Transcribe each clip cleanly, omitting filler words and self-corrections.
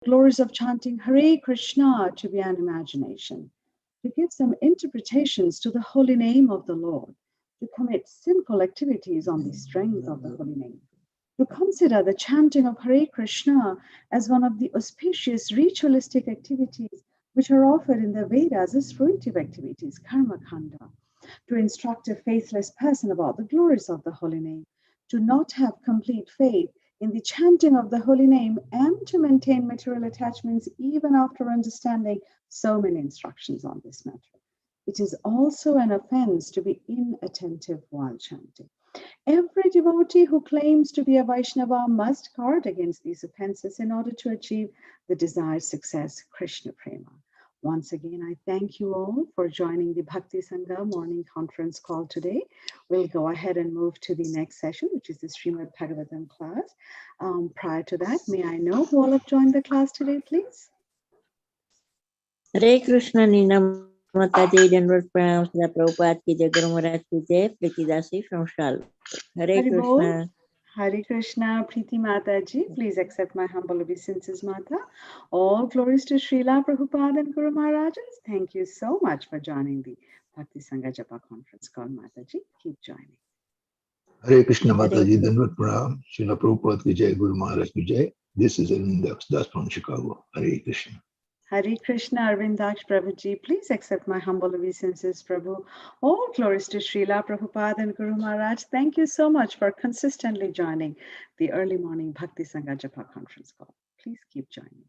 glories of chanting Hare Krishna to be an imagination, to give some interpretations to the holy name of the Lord, to commit sinful activities on the strength of the holy name, to consider the chanting of Hare Krishna as one of the auspicious ritualistic activities which are offered in the Vedas as fruitive activities, karma kanda, to instruct a faithless person about the glories of the holy name, to not have complete faith in the chanting of the holy name, and to maintain material attachments even after understanding so many instructions on this matter. It is also an offense to be inattentive while chanting. Every devotee who claims to be a Vaishnava must guard against these offenses in order to achieve the desired success, Krishna Prema. Once again, I thank you all for joining the Bhakti Sangha morning conference call today. We'll go ahead and move to the next session, which is the Srimad Bhagavatam class. Prior to that, may I know who all have joined the class today, please? Hare Krishna, Nina Mataji, Denver Pram, Srila Prabhupada ki Jai, Guru Maharaj ki Jai, Priti Dasi from Charlotte. Hare Krishna. Hare Krishna, Preeti Mataji, please accept my humble obeisances, Mata. All glories to Srila Prabhupada and Guru Maharajas. Thank you so much for joining the Bhakti Sangha Japa conference call, Mataji. Keep joining. Hare Krishna, Mataji, Dandavat Pranam, Srila Prabhupada ki Jai, Guru Maharaj ki Jai. This is Arvind Das from Chicago. Hare Krishna. Hare Krishna, Arvindaksh Prabhuji, please accept my humble obeisances, Prabhu. All glories to Srila Prabhupada and Guru Maharaj. Thank you so much for consistently joining the early morning Bhakti Sangha Japa conference call. Please keep joining.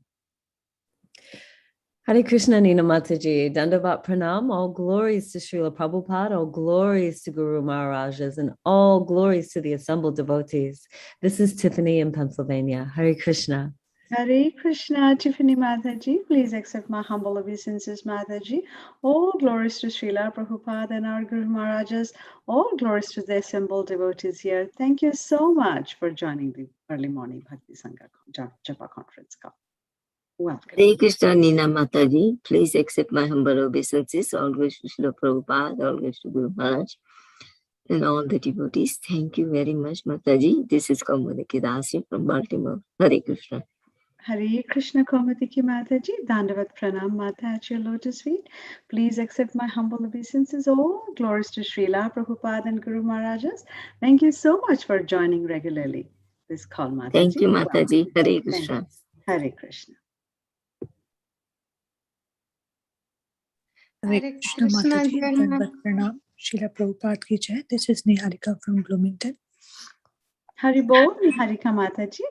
Hare Krishna, Nina Mataji, Dandavat Pranam, all glories to Srila Prabhupada, all glories to Guru Maharajas, and all glories to the assembled devotees. This is Tiffany in Pennsylvania. Hare Krishna. Hare Krishna, Tiffany Mataji, please accept my humble obeisances, Mataji. All glories to Srila Prabhupada and our Guru Maharajas. All glories to the assembled devotees here. Thank you so much for joining the early morning Bhakti Sangha Japa conference call. Welcome. Hare Krishna, Nina Mataji, please accept my humble obeisances. All glories to Srila Prabhupada, all glories to Guru Maharaj, and all the devotees. Thank you very much, Mataji. This is Kaumudiki Dasi from Baltimore. Hare Krishna. Hare Krishna, Kaumudiki Mataji, Dandavat Pranam Mata at your lotus feet. Please accept my humble obeisances. All glories to Srila Prabhupada and Guru Maharajas. Thank you so much for joining regularly this call, Mataji. Thank you, Mataji. Hare Krishna. Hare Krishna. Hare Krishna, Mataji, Dandavat Pranam, Srila Prabhupada ki Jai. This is Niharika from Bloomington. Haribol, Niharika Mataji.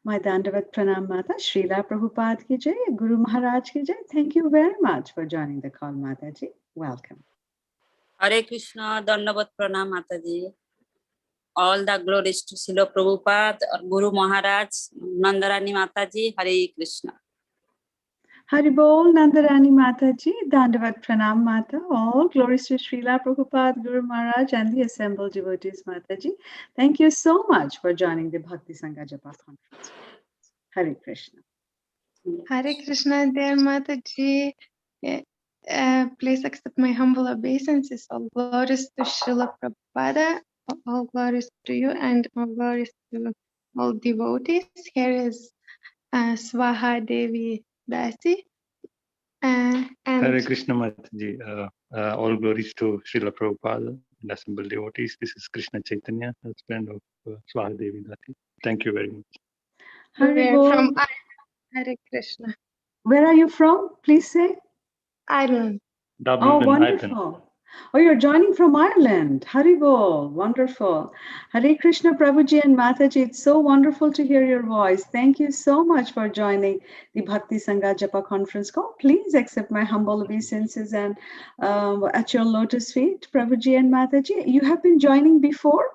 My Dandavat Pranam Mata, Srila Prabhupada ki Jai, Guru Maharaj ki Jai. Thank you very much for joining the call, Mataji. Welcome. Hare Krishna, Dandavat Pranam Mataji. All the glories to Srila Prabhupada or Guru Maharaj, Nandarani Mataji, Hare Krishna. Haribol, Nandarani Mataji, Dandavat Pranam Mata. All glories to Srila Prabhupada, Guru Maharaj, and the assembled devotees, Mataji. Thank you so much for joining the Bhakti Sangha Japa conference. Hare Krishna. Hare Krishna, dear Mataji. Please accept my humble obeisances. All glories to Srila Prabhupada, all glories to you, and all glories to all devotees. Here is Swaha Devi Dasi. And Hare Krishna Mataji, all glories to Srila Prabhupada and assembled devotees. This is Krishna Chaitanya, husband of Swaha Devi Dasi. Thank you very much. from Hare Krishna. Where are you from? Please say. Ireland. Dublin, Oh, wonderful. Ireland. Oh, you're joining from Ireland. Haribol, wonderful. Hare Krishna Prabhuji and Mataji, it's so wonderful to hear your voice. Thank you so much for joining the Bhakti Sangha Japa conference call. Please accept my humble obeisances and at your lotus feet, Prabhuji and Mataji. You have been joining before,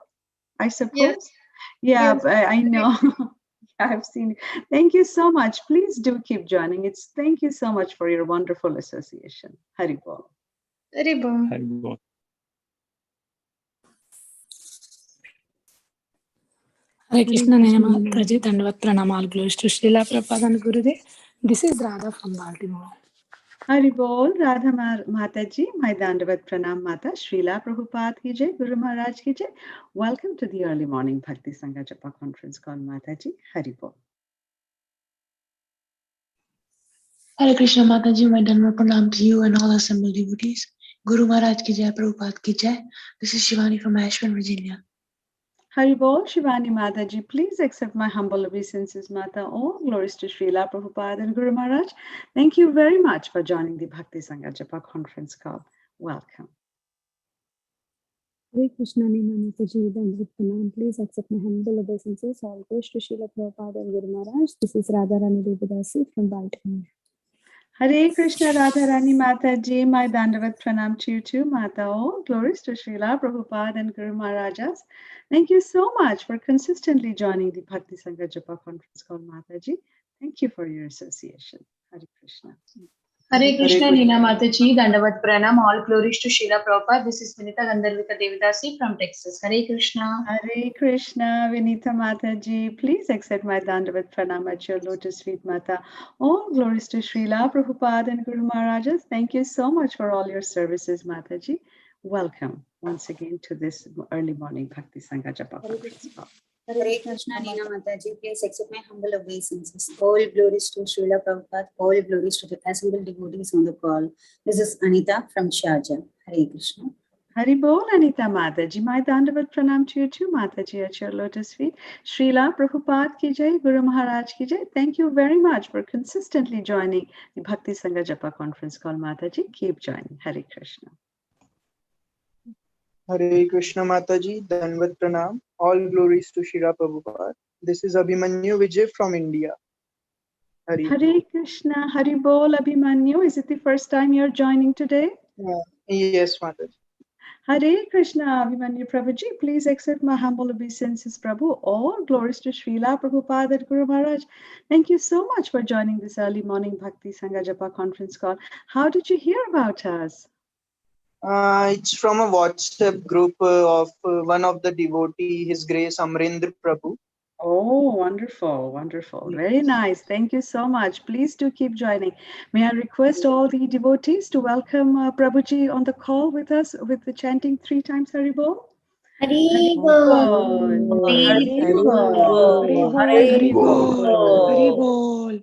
I suppose? Yes. Yeah, Yes. I know. I've seen it. Thank you so much. Please do keep joining. Thank you so much for your wonderful association. Haribol. Haribol. Haribol. Hare Krishna, Nina Mataji, Dandavat Pranam, all glories to Srila Prabhupada and Gurudev. This is Radha from Baltimore. Haribol, Radha Mataji, my Dandavat Pranam Mata, Srila Prabhupada ki Jai, Guru Maharaj ki Jai. Welcome to the early morning Bhakti Sangha Japa conference call, Mataji. Haribol. Hare Krishna Mataji, my Dhanva Pranam to you and all assembled devotees. Guru Maharaj ki jai, Prabhupada ki jai. This is Shivani from Ashburn, Virginia. Haribol, Shivani Mataji, please accept my humble obeisances, Mata. All glories to Srila Prabhupada and Guru Maharaj. Thank you very much for joining the Bhakti Sangha Japa conference call. Welcome. Hare Krishna Nina Mataji, Dandvat Pranam. Please accept my humble obeisances. All glories to Srila Prabhupada and Guru Maharaj. This is Radharani Devidasi from Baltimore. Hare Krishna Radharani Mataji, my Dandavat Pranam to you too, Mata. All glories to Srila Prabhupada and Guru Maharajas. Thank you so much for consistently joining the Bhakti Sangha Japa conference call, Mataji. Thank you for your association. Hare Krishna. Hare Krishna, Nina Mataji, Dandavat Pranam, all glories to Srila Prabhupada. This is Vinita Gandharvika Devidasi from Texas. Hare Krishna. Hare Krishna, Vinita Mataji. Please accept my Dandavat Pranam at your lotus feet, Mata. All glories to Srila Prabhupada and Guru Maharajas. Thank you so much for all your services, Mataji. Welcome once again to this early morning Bhakti Sangha Japa conference call. Hare Krishna, Nina Mataji, please accept my humble obeisances. All glories to Srila Prabhupada, all glories to the assembled devotees on the call. This is Anita from Sharjah. Hare Krishna. Haribol, Anita Mataji, my Dandavat Pranam to you too, Mataji, at your lotus feet. Srila Prabhupada ki jai, Guru Maharaj ki jai. Thank you very much for consistently joining the Bhakti Sangha Japa conference call, Mataji. Keep joining. Hare Krishna. Hare Krishna Mataji, Danvat Pranam, all glories to Srila Prabhupada. This is Abhimanyu Vijay from India. Hare Krishna, Haribol, Abhimanyu. Is it the first time you're joining today? Yes, Mataji. Hare Krishna, Abhimanyu Prabhuji. Please accept my humble obeisances, Prabhu. All glories to Srila Prabhupada and Guru Maharaj. Thank you so much for joining this early morning Bhakti Sangha Japa conference call. How did you hear about us? It's from a WhatsApp group of one of the devotee, His Grace Amrendra Prabhu. Oh, wonderful, wonderful. Very nice. Thank you so much. Please do keep joining. May I request all the devotees to welcome Prabhuji on the call with us with the chanting 3 times Haribol. Haribol. Haribol. Haribol.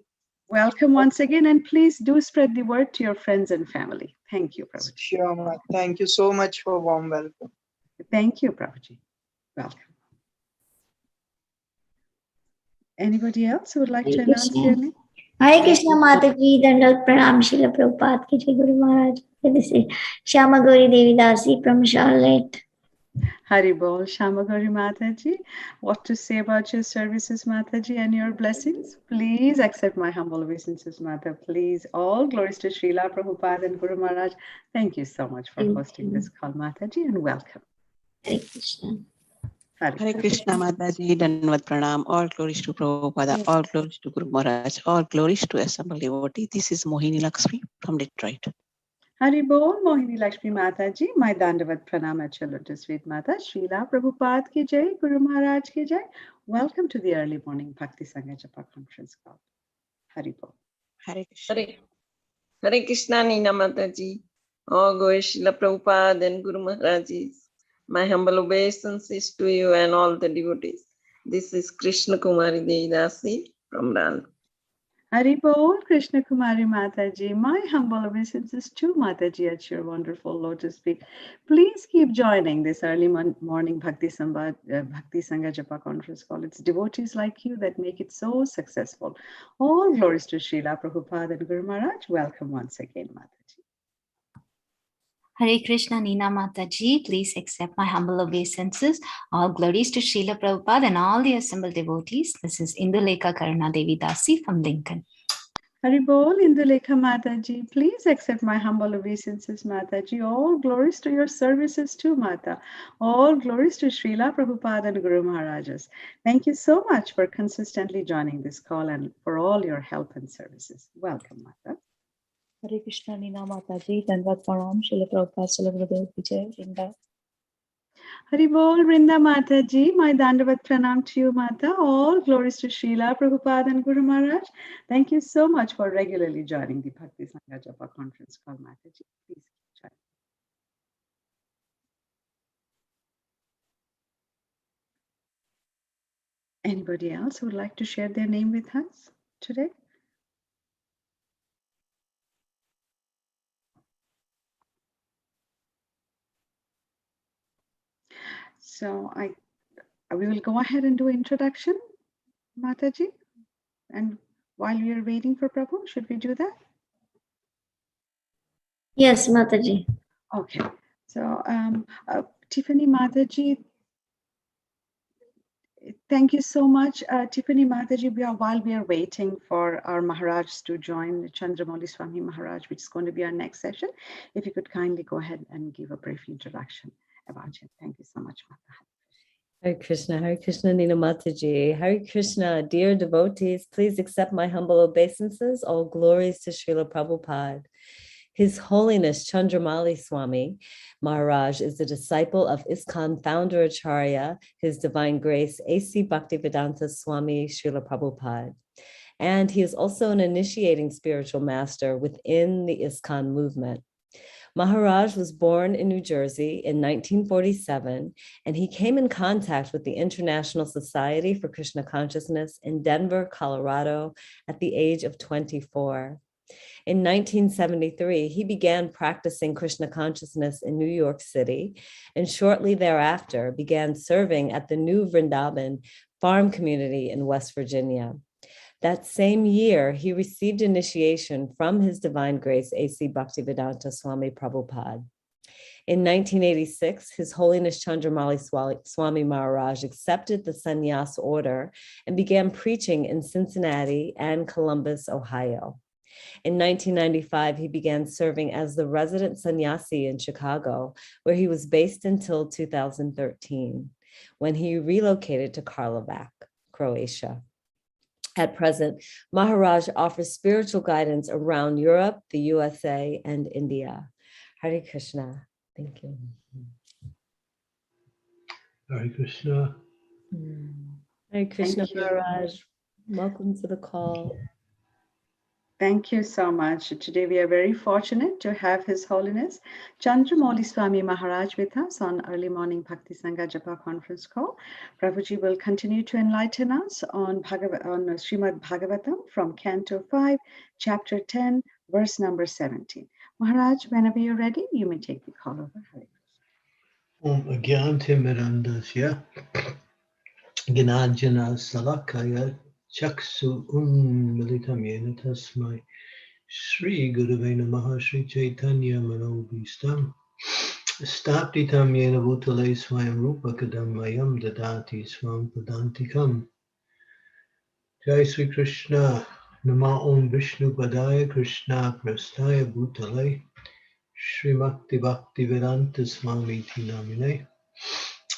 Welcome once again, and please do spread the word to your friends and family. Thank you, Prabhuji. Sure, ma. Thank you so much for warm welcome. Thank you, Prabhuji. Welcome. Anybody else who would like to announce their name? Hare Krishna Mataji, Dandavat Pranam, Srila Prabhupada ki jai, Guru Maharaj. This is Shyama Gauri Devidasi from Charlotte. Haribol, Shamagari Mataji. What to say about your services, Mataji, and your blessings? Please accept my humble obeisances, Mata. Please. All glories to Srila Prabhupada and Guru Maharaj. Thank you so much for hosting this call, Mataji, and welcome. Hare Krishna. Hare Krishna Mataji, Dandavat Pranam, all glories to Prabhupada, all glories to Guru Maharaj, all glories to assembled devotee. This is Mohini Lakshmi from Detroit. Haribol, Mohini Lakshmi Mataji, my Dandavat Pranam at your lotus feet, Mata. Srila Prabhupada ki jai, Guru Maharaj ki jai. Welcome to the early morning Bhakti Sangha Japa conference call. Haribol. Hare Krishna. Hare Krishna, Nina Mataji, all glories to Srila Prabhupada and Guru Maharaj. My humble obeisances to you and all the devotees. This is Krishna Kumari Devidasi from Rana. Haribol, Krishna Kumari Mataji, my humble obeisances to Mataji at your wonderful lotus feet. Please keep joining this early morning Bhakti Sangha Japa conference call. It's devotees like you that make it so successful. All glories to Srila Prabhupada and Guru Maharaj. Welcome once again, Mataji. Hare Krishna, Nina Mataji, please accept my humble obeisances. All glories to Srila Prabhupada and all the assembled devotees. This is Indulekha Karuna Devi Dasi from Lincoln. Haribol, Indulekha Mataji, please accept my humble obeisances, Mataji. All glories to your services too, Mata. All glories to Srila Prabhupada and Guru Maharajas. Thank you so much for consistently joining this call and for all your help and services. Welcome, Mata. Hare Krishna, Nina Mataji, Dandavat Pranam, Srila Prabhupada, Srila Gurudev Vijay, Vrinda. Haribol, Vrinda Mataji, my Dandavat Pranam to you, Mata. All glories to Srila Prabhupada and Guru Maharaj. Thank you so much for regularly joining the Bhakti Sangha Japa conference call, Mataji. Please join. Anybody else who would like to share their name with us today? So we will go ahead and do introduction, Mataji. And while we are waiting for Prabhu, should we do that? Yes, Mataji. Okay. So Tiffany Mataji, thank you so much, Tiffany Mataji. While we are waiting for our Maharaj to join, Candramauli Swami Maharaj, which is going to be our next session, if you could kindly go ahead and give a brief introduction about him. Thank you so much, Mataji. Hare Krishna, Nina Mataji. Hare Krishna, dear devotees, please accept my humble obeisances. All glories to Srila Prabhupada. His Holiness Candramauli Swami Maharaj is the disciple of ISKCON founder Acharya, His Divine Grace A.C. Bhaktivedanta Swami Srila Prabhupada. And he is also an initiating spiritual master within the ISKCON movement. Maharaj was born in New Jersey in 1947, and he came in contact with the International Society for Krishna Consciousness in Denver, Colorado, at the age of 24. In 1973, he began practicing Krishna consciousness in New York City, and shortly thereafter began serving at the New Vrindavan farm community in West Virginia. That same year, he received initiation from His Divine Grace A.C. Bhaktivedanta Swami Prabhupada. In 1986, His Holiness Candramauli Swami Maharaj accepted the sannyas order and began preaching in Cincinnati and Columbus, Ohio. In 1995, he began serving as the resident sannyasi in Chicago, where he was based until 2013, when he relocated to Karlovac, Croatia. At present, Maharaj offers spiritual guidance around Europe, the USA, and India. Hare Krishna. Thank you. Hare Krishna. Hare Krishna, Thank you. Maharaj. Welcome to the call. Thank you so much. Today we are very fortunate to have His Holiness Candramauli Swami Maharaj with us on early morning Bhakti Sangha Japa conference call. Prabhuji will continue to enlighten us on Srimad Bhagavatam from Canto 5, Chapter 10, verse number 17. Maharaj, whenever you're ready, you may take the call over. Hare Om Agyanti Mirandasya Gnajana Salakaya Chaksu Unmilitam Yena Tasmai Shri Gurave Namaha Shri Chaitanya Manobhistam Staptitam Yena Bhutale Swayam Rupa Kadam Mayam Dadati Swam Padantikam. Jai Sri Krishna Nama Om Vishnu Padaya Krishna Prastaya Bhutale Srimakti Bhakti Vedanta Swami Tinamine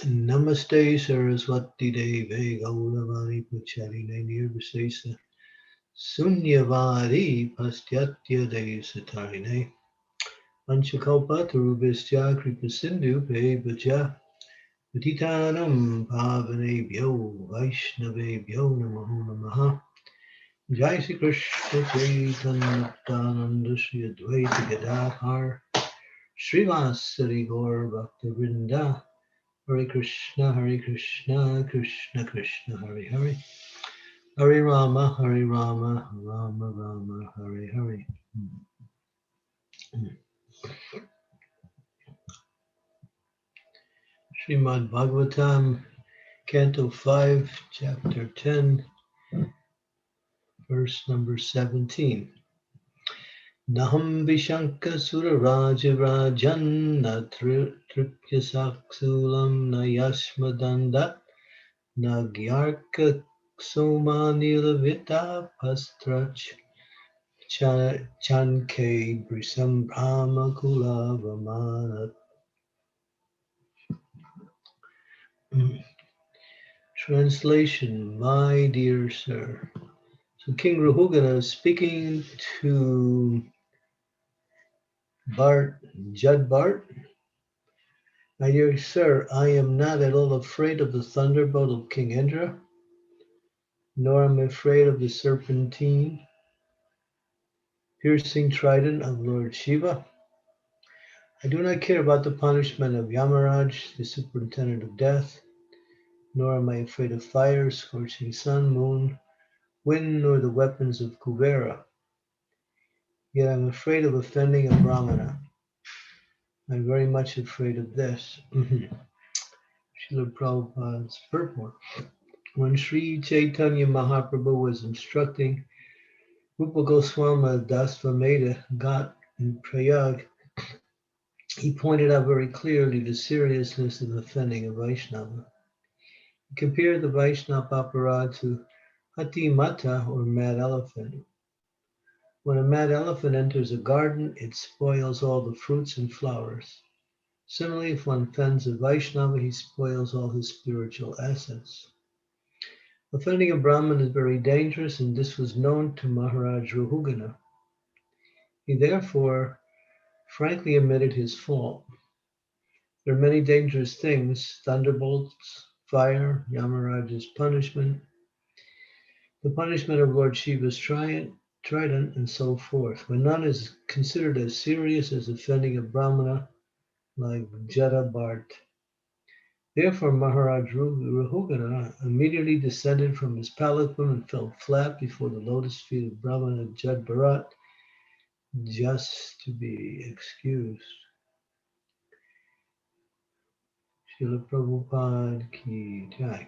Namaste Saraswati Deve Gauravani Pacharine Nirvisesa Sunyavadi Pastyatya Desatarine Panchakalpa Tarubhistya Kripa Sindhu Bhaja Patitanam Pavanebhyo Vaishnavebhyo Namaho Namaha Jai Sri Krishna Chaitanya Nityananda Shri Advaita Gadadhar Srivasari Gaur Bhaktivinoda Hare Krishna, Krishna Krishna, Hare Hare. Hare Rama, Rama Rama, Hare Hare. Srimad Bhagavatam, Canto 5, Chapter 10, verse number 17. Naham Vishanka Sura Raja Rajan Natrya Saksulam Nayashmadanda Nagyarka Somanila Vita Pastrach Chanke Brisam Brahma Kula Vamanat. Translation, my dear sir. So King Rahugana is speaking to Judd Bart. My dear sir, I am not at all afraid of the thunderbolt of King Indra, nor am I afraid of the serpentine piercing trident of Lord Shiva. I do not care about the punishment of Yamaraj, the superintendent of death, nor am I afraid of fire, scorching sun, moon, wind, nor the weapons of Kuvera. Yet I am afraid of offending a Brahmana. I am very much afraid of this. Srila Prabhupada's purport. When Sri Chaitanya Mahaprabhu was instructing Rupa Goswami Dasvameda Ghat in Prayag, he pointed out very clearly the seriousness of offending a Vaishnava. He compared the Vaishnava aparad to Hati Mata, or mad elephant. When a mad elephant enters a garden, it spoils all the fruits and flowers. Similarly, if one offends a Vaishnava, he spoils all his spiritual assets. Offending a Brahmin is very dangerous, and this was known to Maharaj Rahugana. He therefore frankly admitted his fault. There are many dangerous things: thunderbolts, fire, Yamaraj's punishment, the punishment of Lord Shiva's trident, and so forth. When none is considered as serious as offending a Brahmana like Jada Bharat. Therefore, Maharaj Rahugana immediately descended from his palanquin and fell flat before the lotus feet of Brahmana Jada Bharat, just to be excused. Srila Prabhupada Ki Jai.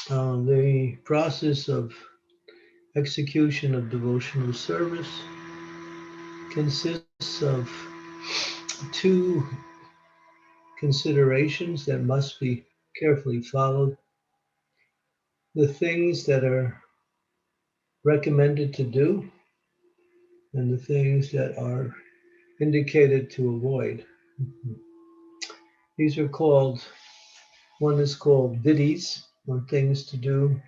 The process of execution of devotional service consists of two considerations that must be carefully followed. The things that are recommended to do and the things that are indicated to avoid. These are called, one is called vidhis, or things to do,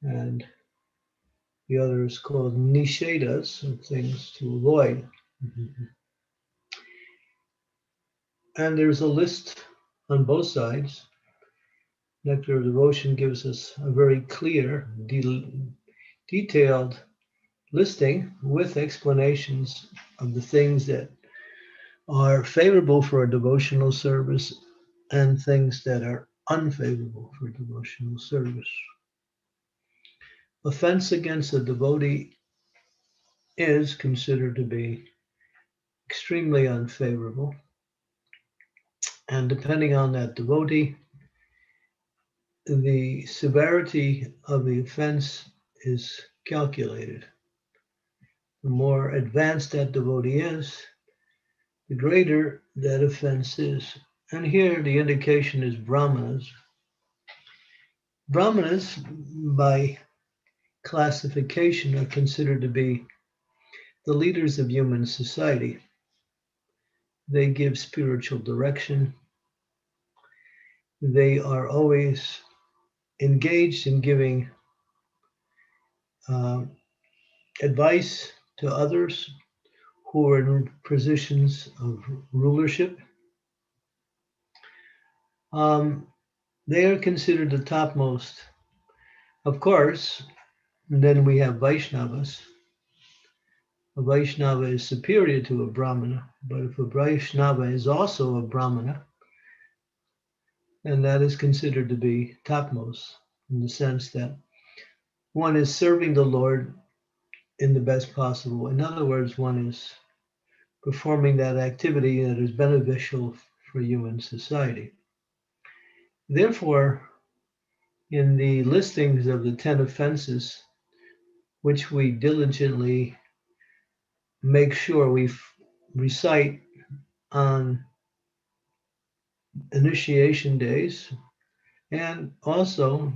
and the other is called nishedas, or things to avoid. And there's a list on both sides. Nectar of Devotion gives us a very clear, detailed listing with explanations of the things that are favorable for a devotional service and things that are unfavorable for devotional service. Offense against a devotee is considered to be extremely unfavorable. And depending on that devotee, the severity of the offense is calculated. The more advanced that devotee is, the greater that offense is. And here the indication is Brahmanas. Brahmanas, by classification, are considered to be the leaders of human society. They give spiritual direction. They are always engaged in giving advice to others who are in positions of rulership. They are considered the topmost. Of course, then we have Vaishnavas. A Vaishnava is superior to a Brahmana, but if a Vaishnava is also a Brahmana, then that is considered to be topmost, in the sense that one is serving the Lord in the best possible way. In other words, one is performing that activity that is beneficial for human society. Therefore, in the listings of the 10 offenses, which we diligently make sure we recite on initiation days, and also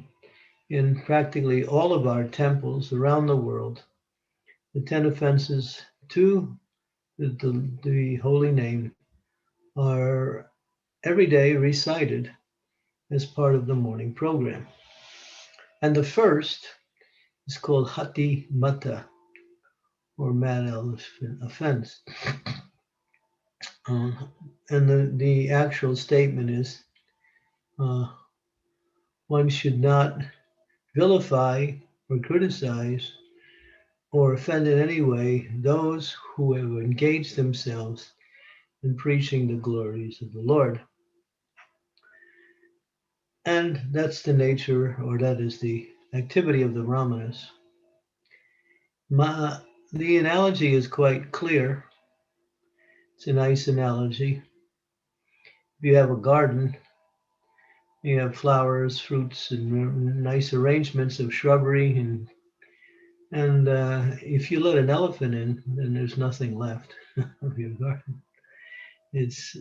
in practically all of our temples around the world, the 10 offenses to the holy name are every day recited as part of the morning program. And the first is called Hati Mata, or mad elephant offense. And the actual statement is one should not vilify or criticize or offend in any way those who have engaged themselves in preaching the glories of the Lord. And that's the nature, or that is the activity of the Brahmanas. The analogy is quite clear. It's a nice analogy. If you have a garden, you have flowers, fruits, and nice arrangements of shrubbery, and if you let an elephant in, then there's nothing left of your garden. It's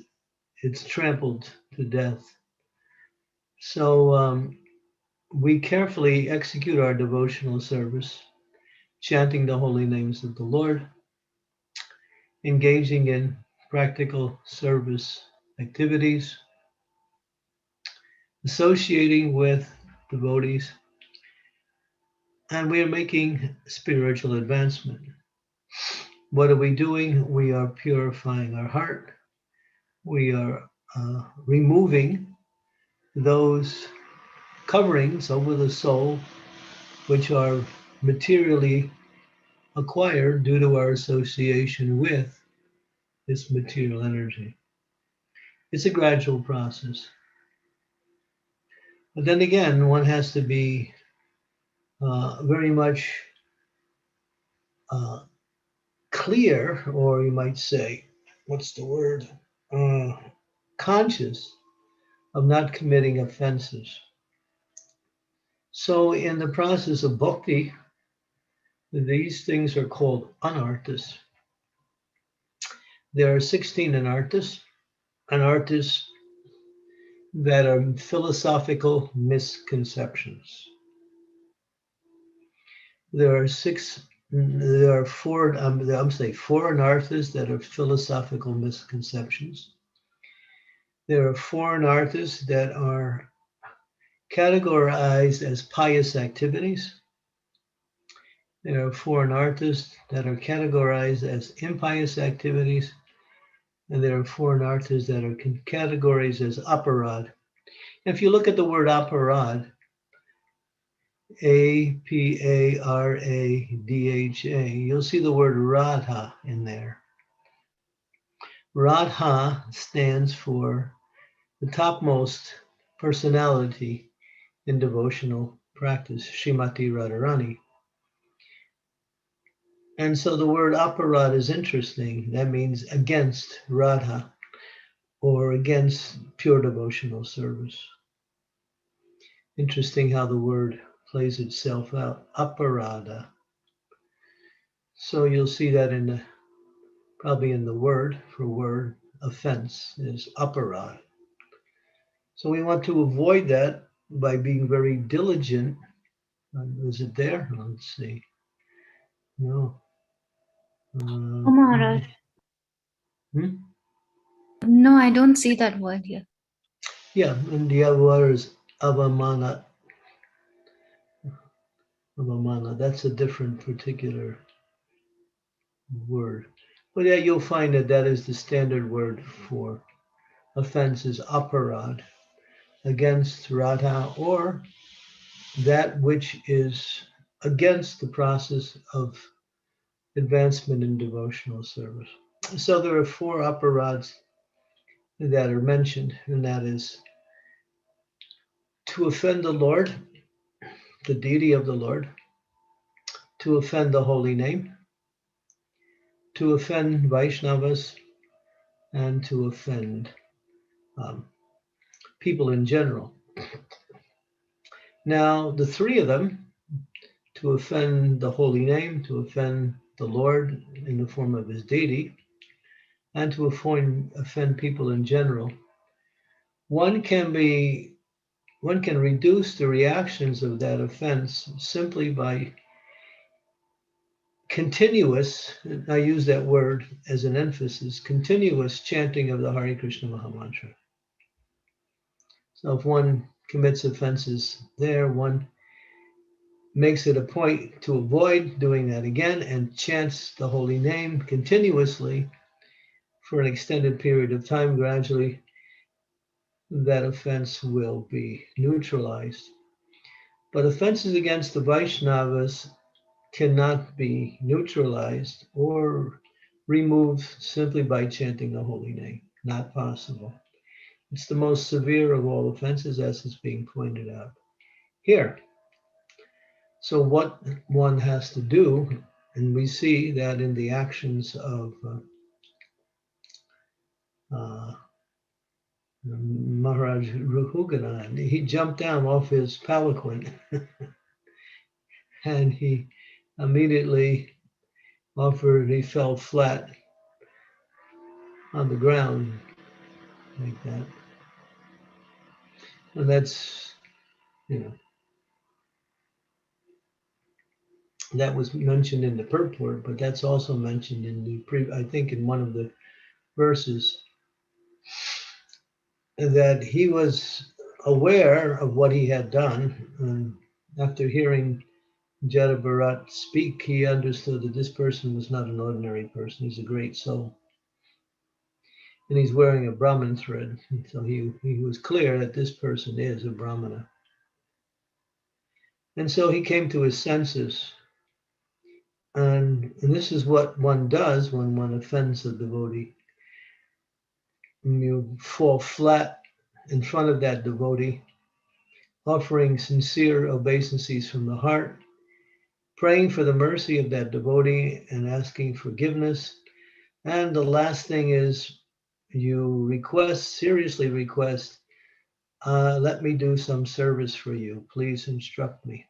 trampled to death. So we carefully execute our devotional service, chanting the holy names of the Lord, engaging in practical service activities, associating with devotees, and we are making spiritual advancement. What are we doing? We are purifying our heart. We are removing those coverings over the soul which are materially acquired due to our association with this material energy. It's a gradual process. But then again, one has to be very much clear, or you might say, what's the word? Conscious of not committing offenses. So in the process of bhakti, these things are called anarthas. There are 16 anarthas that are philosophical misconceptions. There are four anarthas that are philosophical misconceptions. There are four anarthas that are categorized as pious activities. There are four anarthas that are categorized as impious activities. And there are four anarthas that are categorized as aparad. If you look at the word aparad, A-P-A-R-A-D-H-A, you'll see the word radha in there. Radha stands for the topmost personality in devotional practice, Srimati Radharani. And so the word aparad is interesting. That means against Radha or against pure devotional service. Interesting how the word plays itself out, aparada. So you'll see that probably in the word for word, offense is aparad. So we want to avoid that by being very diligent. Is it there? Let's see. No. Oh, Maharaj. No, I don't see that word here. Yeah, and the other word is avamana. Avamana, that's a different particular word. But yeah, you'll find that is the standard word for offense is aparad, against Radha, or that which is against the process of advancement in devotional service. So there are four aparads that are mentioned, and that is to offend the Lord, the deity of the Lord, to offend the holy name, to offend Vaishnavas, and to offend people in general. Now, the three of them, to offend the holy name, to offend the Lord in the form of his deity, and to offend people in general, one can reduce the reactions of that offense simply by continuous, I use that word as an emphasis, continuous chanting of the Hare Krishna Mahamantra. So if one commits offenses there, one makes it a point to avoid doing that again and chants the holy name continuously for an extended period of time. Gradually, that offense will be neutralized. But offenses against the Vaishnavas cannot be neutralized or removed simply by chanting the holy name. Not possible. It's the most severe of all offenses, as is being pointed out here. So what one has to do, and we see that in the actions of Maharaj Ruhuganan, he jumped down off his palanquin and he immediately he fell flat on the ground like that. And that's, that was mentioned in the purport, but that's also mentioned in the I think in one of the verses, that he was aware of what he had done. And after hearing Jada Bharat speak, he understood that this person was not an ordinary person. He's a great soul. And he's wearing a Brahmin thread. So he was clear that this person is a Brahmana. And so he came to his senses. And this is what one does when one offends a devotee. You fall flat in front of that devotee, offering sincere obeisances from the heart, praying for the mercy of that devotee and asking forgiveness. And the last thing is you seriously request, let me do some service for you. Please instruct me.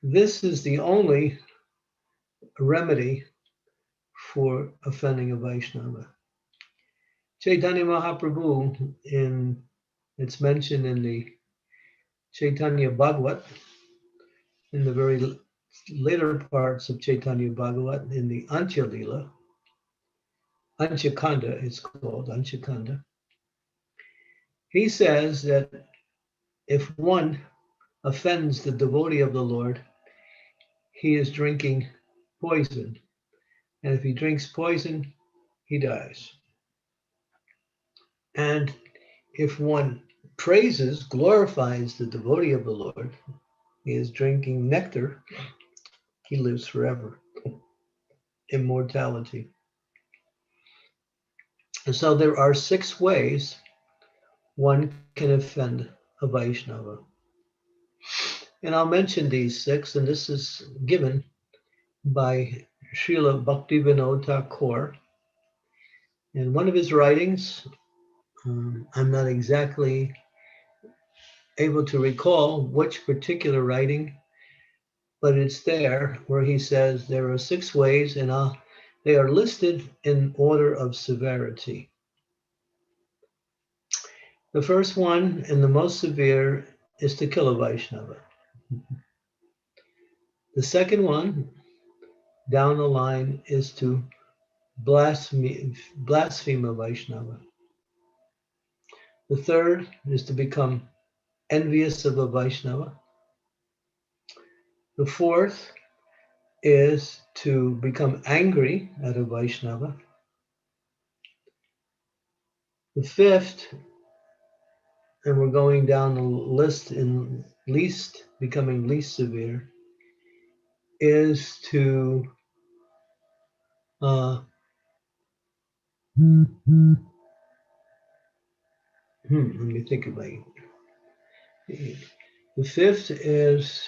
This is the only remedy for offending a Vaishnava. Chaitanya Mahaprabhu, it's mentioned in the Chaitanya Bhagavat, in the very later parts of Chaitanya Bhagavat, in the Antya Lila, Antya Kanda, it's called Antya Kanda. He says that if one offends the devotee of the Lord, he is drinking poison. And if he drinks poison, he dies. And if one praises, glorifies the devotee of the Lord, he is drinking nectar, he lives forever. Immortality. And so there are 6 ways one can offend a Vaishnava. And I'll mention these 6, and this is given by Srila Bhaktivinoda Thakur. In one of his writings, I'm not exactly able to recall which particular writing, but it's there where he says there are 6 ways, and they are listed in order of severity. The first one, and the most severe, is to kill a Vaishnava. The second one, down the line, is to blaspheme a Vaishnava. The third is to become envious of a Vaishnava. The fourth is to become angry at a Vaishnava. The fifth, and we're going down the list in becoming least severe, is to let me think about it. The fifth is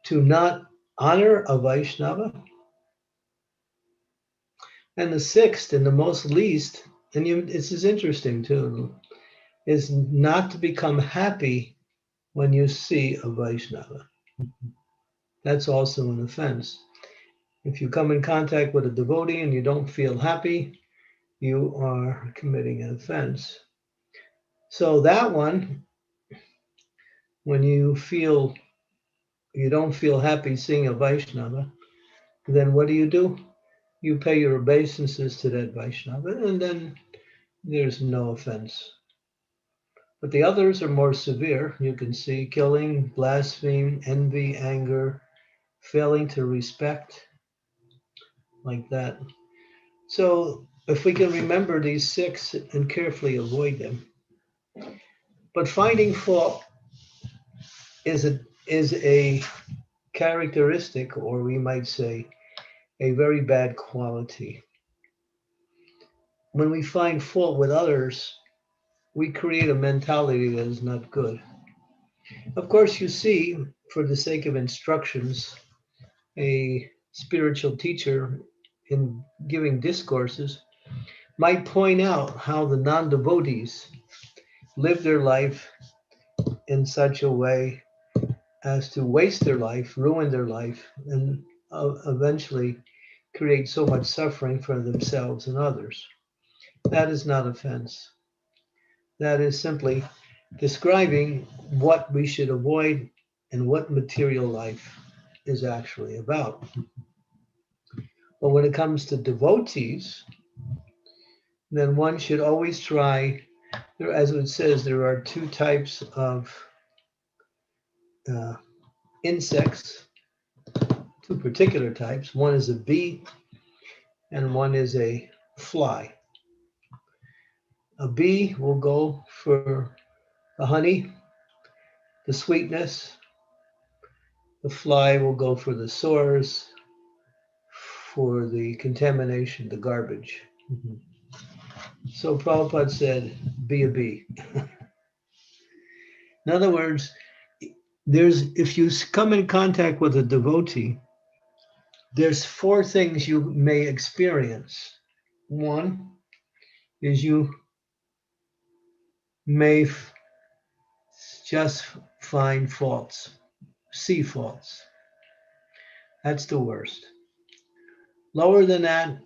to not honor a Vaishnava. And the sixth, and the most least, and this is interesting too, is not to become happy when you see a Vaishnava. That's also an offense. If you come in contact with a devotee and you don't feel happy, you are committing an offense. So that one, when you don't feel happy seeing a Vaishnava, then what do? You pay your obeisances to that Vaishnava, and then there's no offense. But the others are more severe. You can see killing, blaspheme, envy, anger, failing to respect, like that. So if we can remember these 6 and carefully avoid them. But finding fault is a characteristic, or we might say a very bad quality. When we find fault with others, we create a mentality that is not good. Of course, you see, for the sake of instructions, a spiritual teacher in giving discourses might point out how the non-devotees live their life in such a way as to waste their life, ruin their life, and eventually create so much suffering for themselves and others. That is not offense. That is simply describing what we should avoid and what material life is actually about. But when it comes to devotees, then one should always try, as it says, there are two types of insects, two particular types. One is a bee and one is a fly. A bee will go for the honey, the sweetness. The fly will go for the sores, for the contamination, the garbage. So Prabhupada said, be a bee. In other words, if you come in contact with a devotee, there's four things you may experience. One is you may just find faults, see faults. That's the worst. Lower than that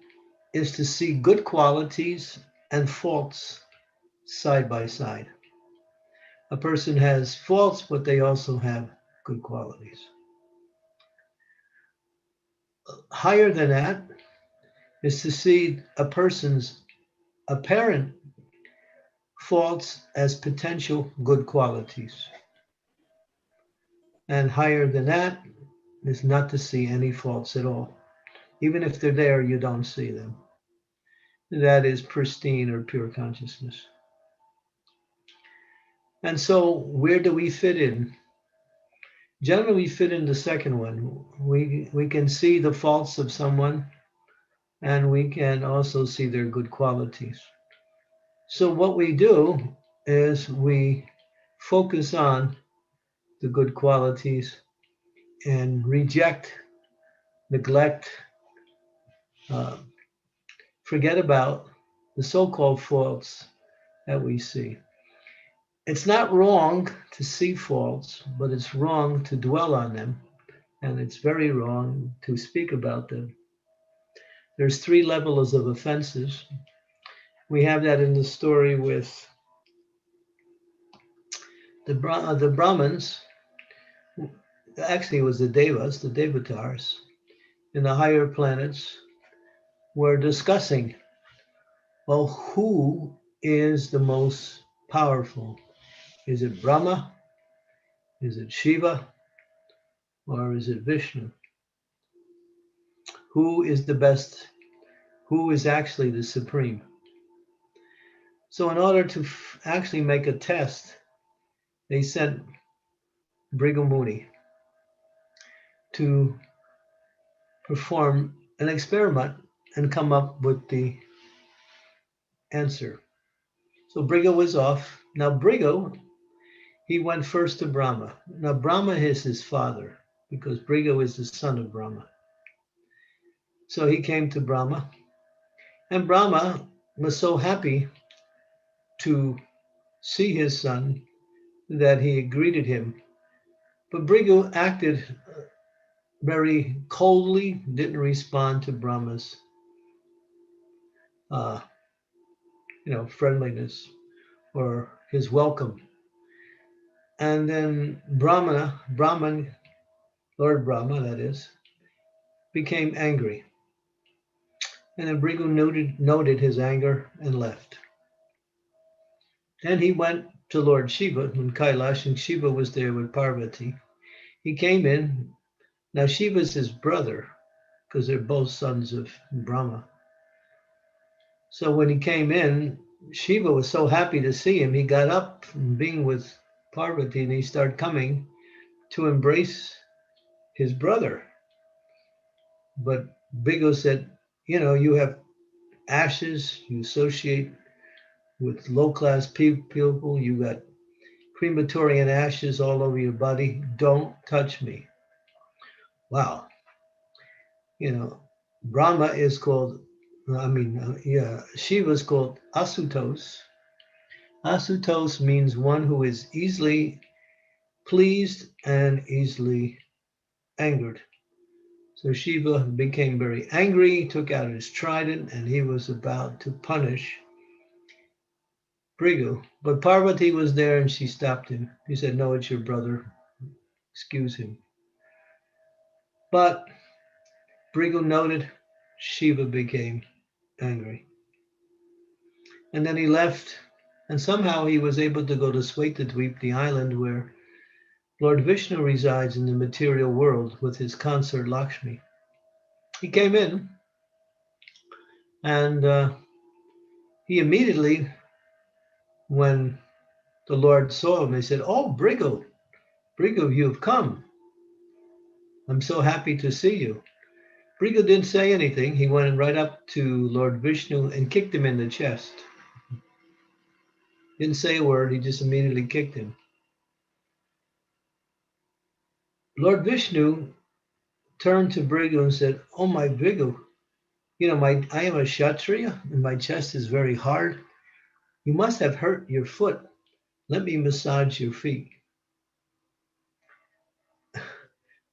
is to see good qualities and faults side by side. A person has faults, but they also have good qualities. Higher than that is to see a person's apparent faults as potential good qualities. And higher than that is not to see any faults at all. Even if they're there, you don't see them. That is pristine or pure consciousness. And so where do we fit in? Generally, we fit in the second one. We can see the faults of someone, and we can also see their good qualities. So what we do is we focus on the good qualities and reject, neglect, forget about the so-called faults that we see. It's not wrong to see faults, but it's wrong to dwell on them, and it's very wrong to speak about them. There's three levels of offenses. We have that in the story with the Brahmins. Actually, it was the Devas, the Devatars, in the higher planets were discussing, well, who is the most powerful? Is it Brahma? Is it Shiva? Or is it Vishnu? Who is the best? Who is actually the supreme? So in order to actually make a test, they sent Bhrigu Muni to perform an experiment and come up with the answer. So Bhrigu was off. Now Bhrigu, he went first to Brahma. Now Brahma is his father because Bhrigu is the son of Brahma. So he came to Brahma, and Brahma was so happy to see his son that he greeted him. But Bhrigu acted very coldly, didn't respond to Brahma's friendliness or his welcome. And then Brahman, Lord Brahma, that is, became angry. And then Bhrigu noted his anger and left. Then he went to Lord Shiva in Kailash, and Shiva was there with Parvati. He came in. Now Shiva's his brother, because they're both sons of Brahma. So when he came in, Shiva was so happy to see him, he got up from being with Parvati and he started coming to embrace his brother. But Bhrigu said, you have ashes, you associate with low-class people, you got crematorian ashes all over your body, don't touch me. Wow. Brahma is called Shiva is called Asutos. Asutos means one who is easily pleased and easily angered. So Shiva became very angry, took out his trident, and he was about to punish Brigu. But Parvati was there and she stopped him. He said, "No, it's your brother. Excuse him." But Brigu noted, Shiva became angry. And then he left, and somehow he was able to go to Svetadweep, the island where Lord Vishnu resides in the material world with his consort Lakshmi. He came in, and he immediately, when the Lord saw him, he said, "Oh, Brigu, you've come. I'm so happy to see you." Brigu didn't say anything. He went right up to Lord Vishnu and kicked him in the chest. Didn't say a word. He just immediately kicked him. Lord Vishnu turned to Brigu and said, "Oh, my Brigu, I am a Kshatriya and my chest is very hard. You must have hurt your foot. Let me massage your feet."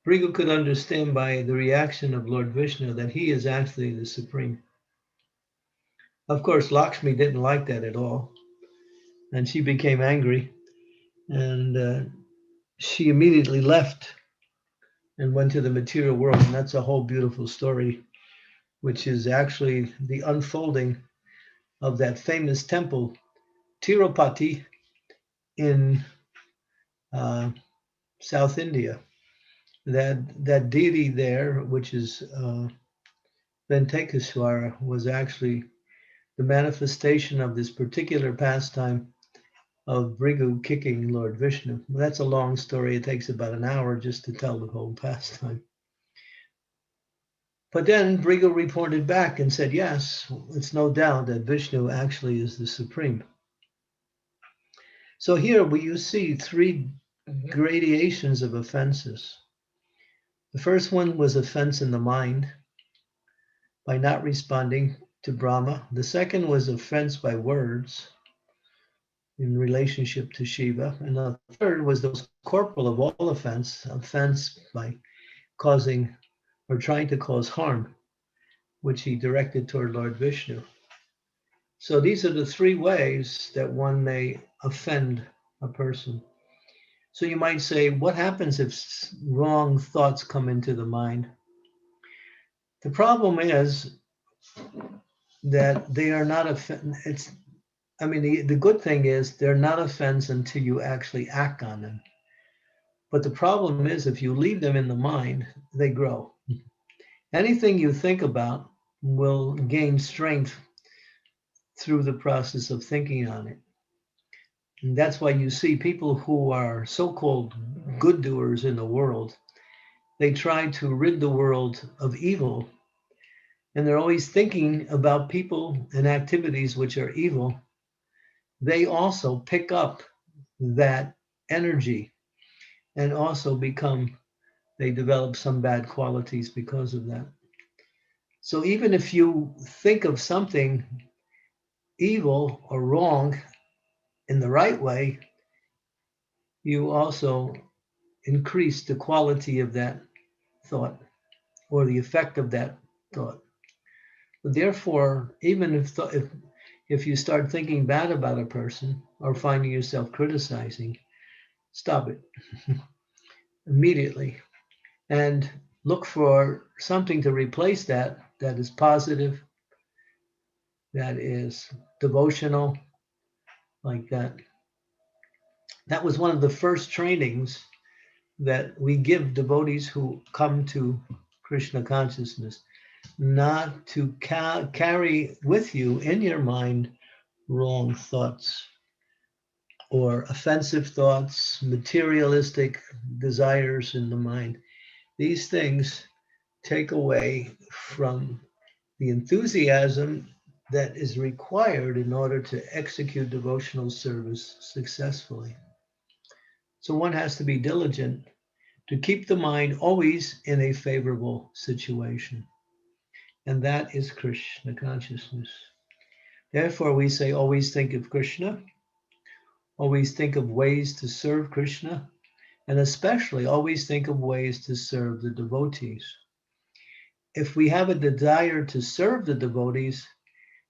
Brigu could understand by the reaction of Lord Vishnu that he is actually the Supreme. Of course, Lakshmi didn't like that at all, and she became angry, and she immediately left and went to the material world, and that's a whole beautiful story, which is actually the unfolding of that famous temple, Tirupati, in South India. That deity there, which is Venkataswara, was actually the manifestation of this particular pastime of Brigu kicking Lord Vishnu. That's a long story. It takes about an hour just to tell the whole pastime. But then Brigu reported back and said, yes, it's no doubt that Vishnu actually is the Supreme. So here you see three gradations of offenses. The first one was offense in the mind by not responding to Brahma. The second was offense by words in relationship to Shiva. And the third was the most corporal of all offense by causing or trying to cause harm, which he directed toward Lord Vishnu. So these are the three ways that one may offend a person. So you might say, what happens if wrong thoughts come into the mind? The problem is that they are not the good thing is they're not offense until you actually act on them. But the problem is if you leave them in the mind, they grow. Anything you think about will gain strength through the process of thinking on it. And that's why you see people who are so-called good doers in the world, they try to rid the world of evil. And they're always thinking about people and activities which are evil. They also pick up that energy and also they develop some bad qualities because of that. So even if you think of something evil or wrong in the right way, you also increase the quality of that thought or the effect of that thought. But therefore, even if you start thinking bad about a person or finding yourself criticizing, stop it immediately and look for something to replace that is positive, that is devotional, like that. That was one of the first trainings that we give devotees who come to Krishna consciousness, not to carry with you in your mind wrong thoughts or offensive thoughts, materialistic desires in the mind. These things take away from the enthusiasm that is required in order to execute devotional service successfully. So one has to be diligent to keep the mind always in a favorable situation. and that is Krishna consciousness. Therefore, we say always think of Krishna, always think of ways to serve Krishna, and especially always think of ways to serve the devotees. If we have a desire to serve the devotees,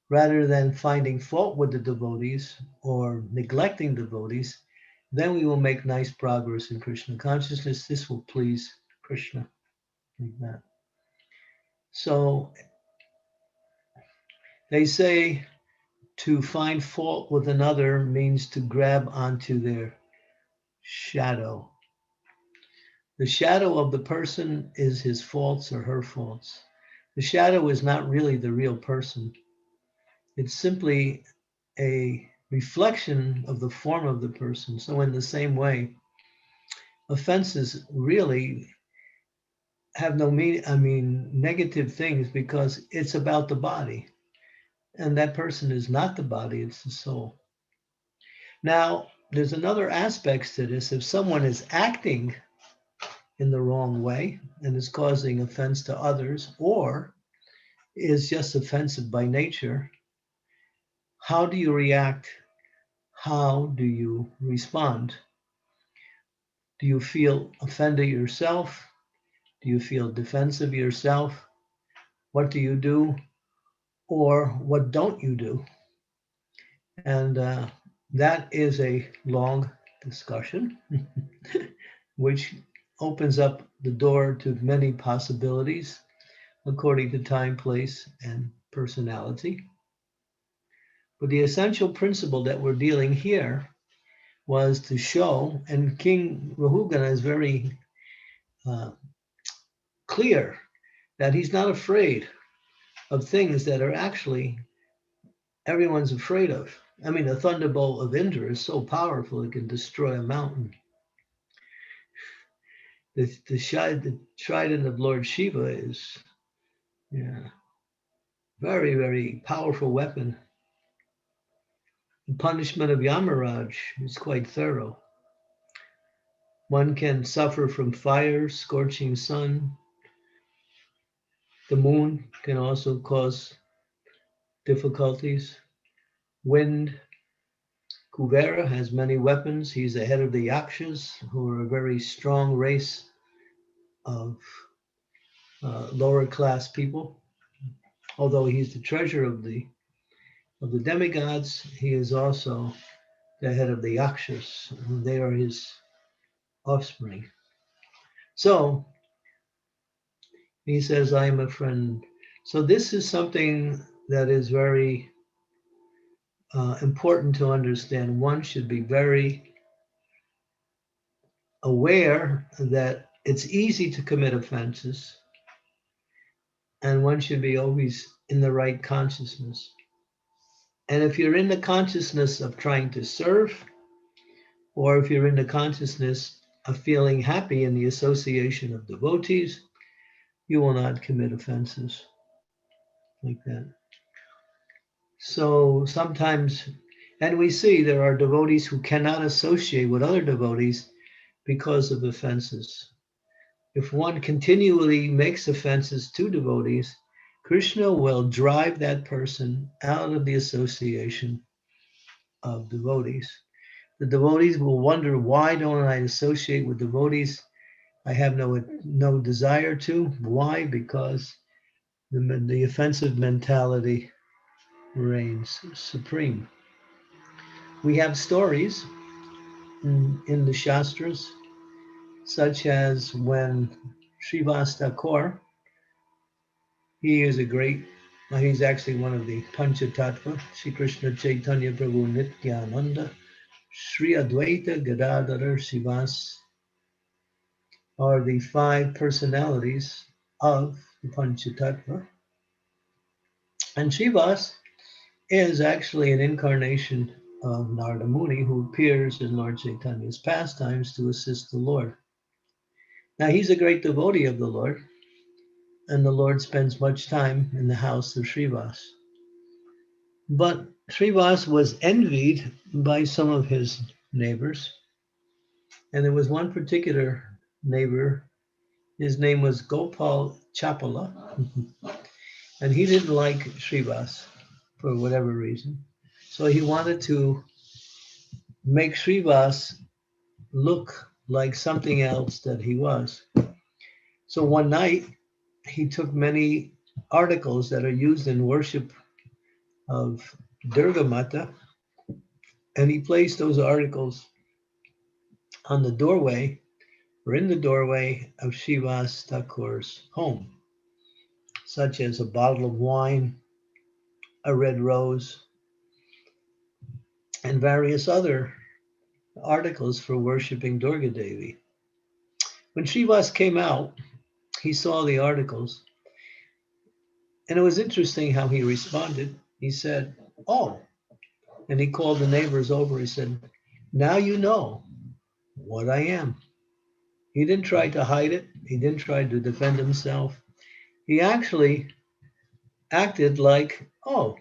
rather than finding fault with the devotees or neglecting devotees, then we will make nice progress in Krishna consciousness. This will please Krishna. Like that. So they say to find fault with another means to grab onto their shadow. The shadow of the person is his faults or her faults. The shadow is not really the real person. It's simply a reflection of the form of the person. So in the same way, offenses really have no meaning, negative things, because it's about the body. And that person is not the body, it's the soul. Now, there's another aspect to this. If someone is acting in the wrong way and is causing offense to others, or is just offensive by nature, how do you react? How do you respond? Do you feel offended yourself? Do you feel defensive yourself? What do you do? Or what don't you do? And that is a long discussion, which opens up the door to many possibilities according to time, place, and personality. But the essential principle that we're dealing here was to show, and King Rahugana is very clear that he's not afraid of things that are actually everyone's afraid of. I mean, the thunderbolt of Indra is so powerful it can destroy a mountain. The trident of Lord Shiva is very, very powerful weapon. The punishment of Yamaraj is quite thorough. One can suffer from fire, scorching sun. The moon can also cause difficulties. Wind. Kuvera has many weapons. He's the head of the Yakshas, who are a very strong race of lower class people. Although he's the treasurer of the demigods, he is also the head of the Yakshas. They are his offspring. So he says, I am a friend. So this is something that is very important to understand. One should be very aware that it's easy to commit offenses, and one should be always in the right consciousness. And if you're in the consciousness of trying to serve, or if you're in the consciousness of feeling happy in the association of devotees, you will not commit offenses like that. So sometimes, and we see there are devotees who cannot associate with other devotees because of offenses. If one continually makes offenses to devotees, Krishna will drive that person out of the association of devotees. The devotees will wonder, why don't I associate with devotees? I have no desire to. Why? Because the offensive mentality reigns supreme. We have stories in the Shastras, such as when Srivas Thakur, he's actually one of the Panchatattva, Sri Krishna Chaitanya Prabhu Nityananda, Sri Advaita Gadadhara Srivas are the 5 personalities of the Panchatattva. And Srivas is actually an incarnation of Narada Muni, who appears in Lord Chaitanya's pastimes to assist the Lord. Now, he's a great devotee of the Lord, and the Lord spends much time in the house of Srivas. But Srivas was envied by some of his neighbors, and there was one particular neighbor. His name was Gopal Chapala, And he didn't like Srivas for whatever reason. So he wanted to make Srivas look like something else that he was. So one night, he took many articles that are used in worship of Durga Mata, and he placed those articles on the doorway or in the doorway of Srivas Thakur's home, such as a bottle of wine, a red rose, and various other articles for worshiping Durga Devi. When Srivas came out, he saw the articles, and it was interesting how he responded. He said, "Oh," and he called the neighbors over. He said, "Now you know what I am." He didn't try to hide it. He didn't try to defend himself. He actually acted like, "Oh,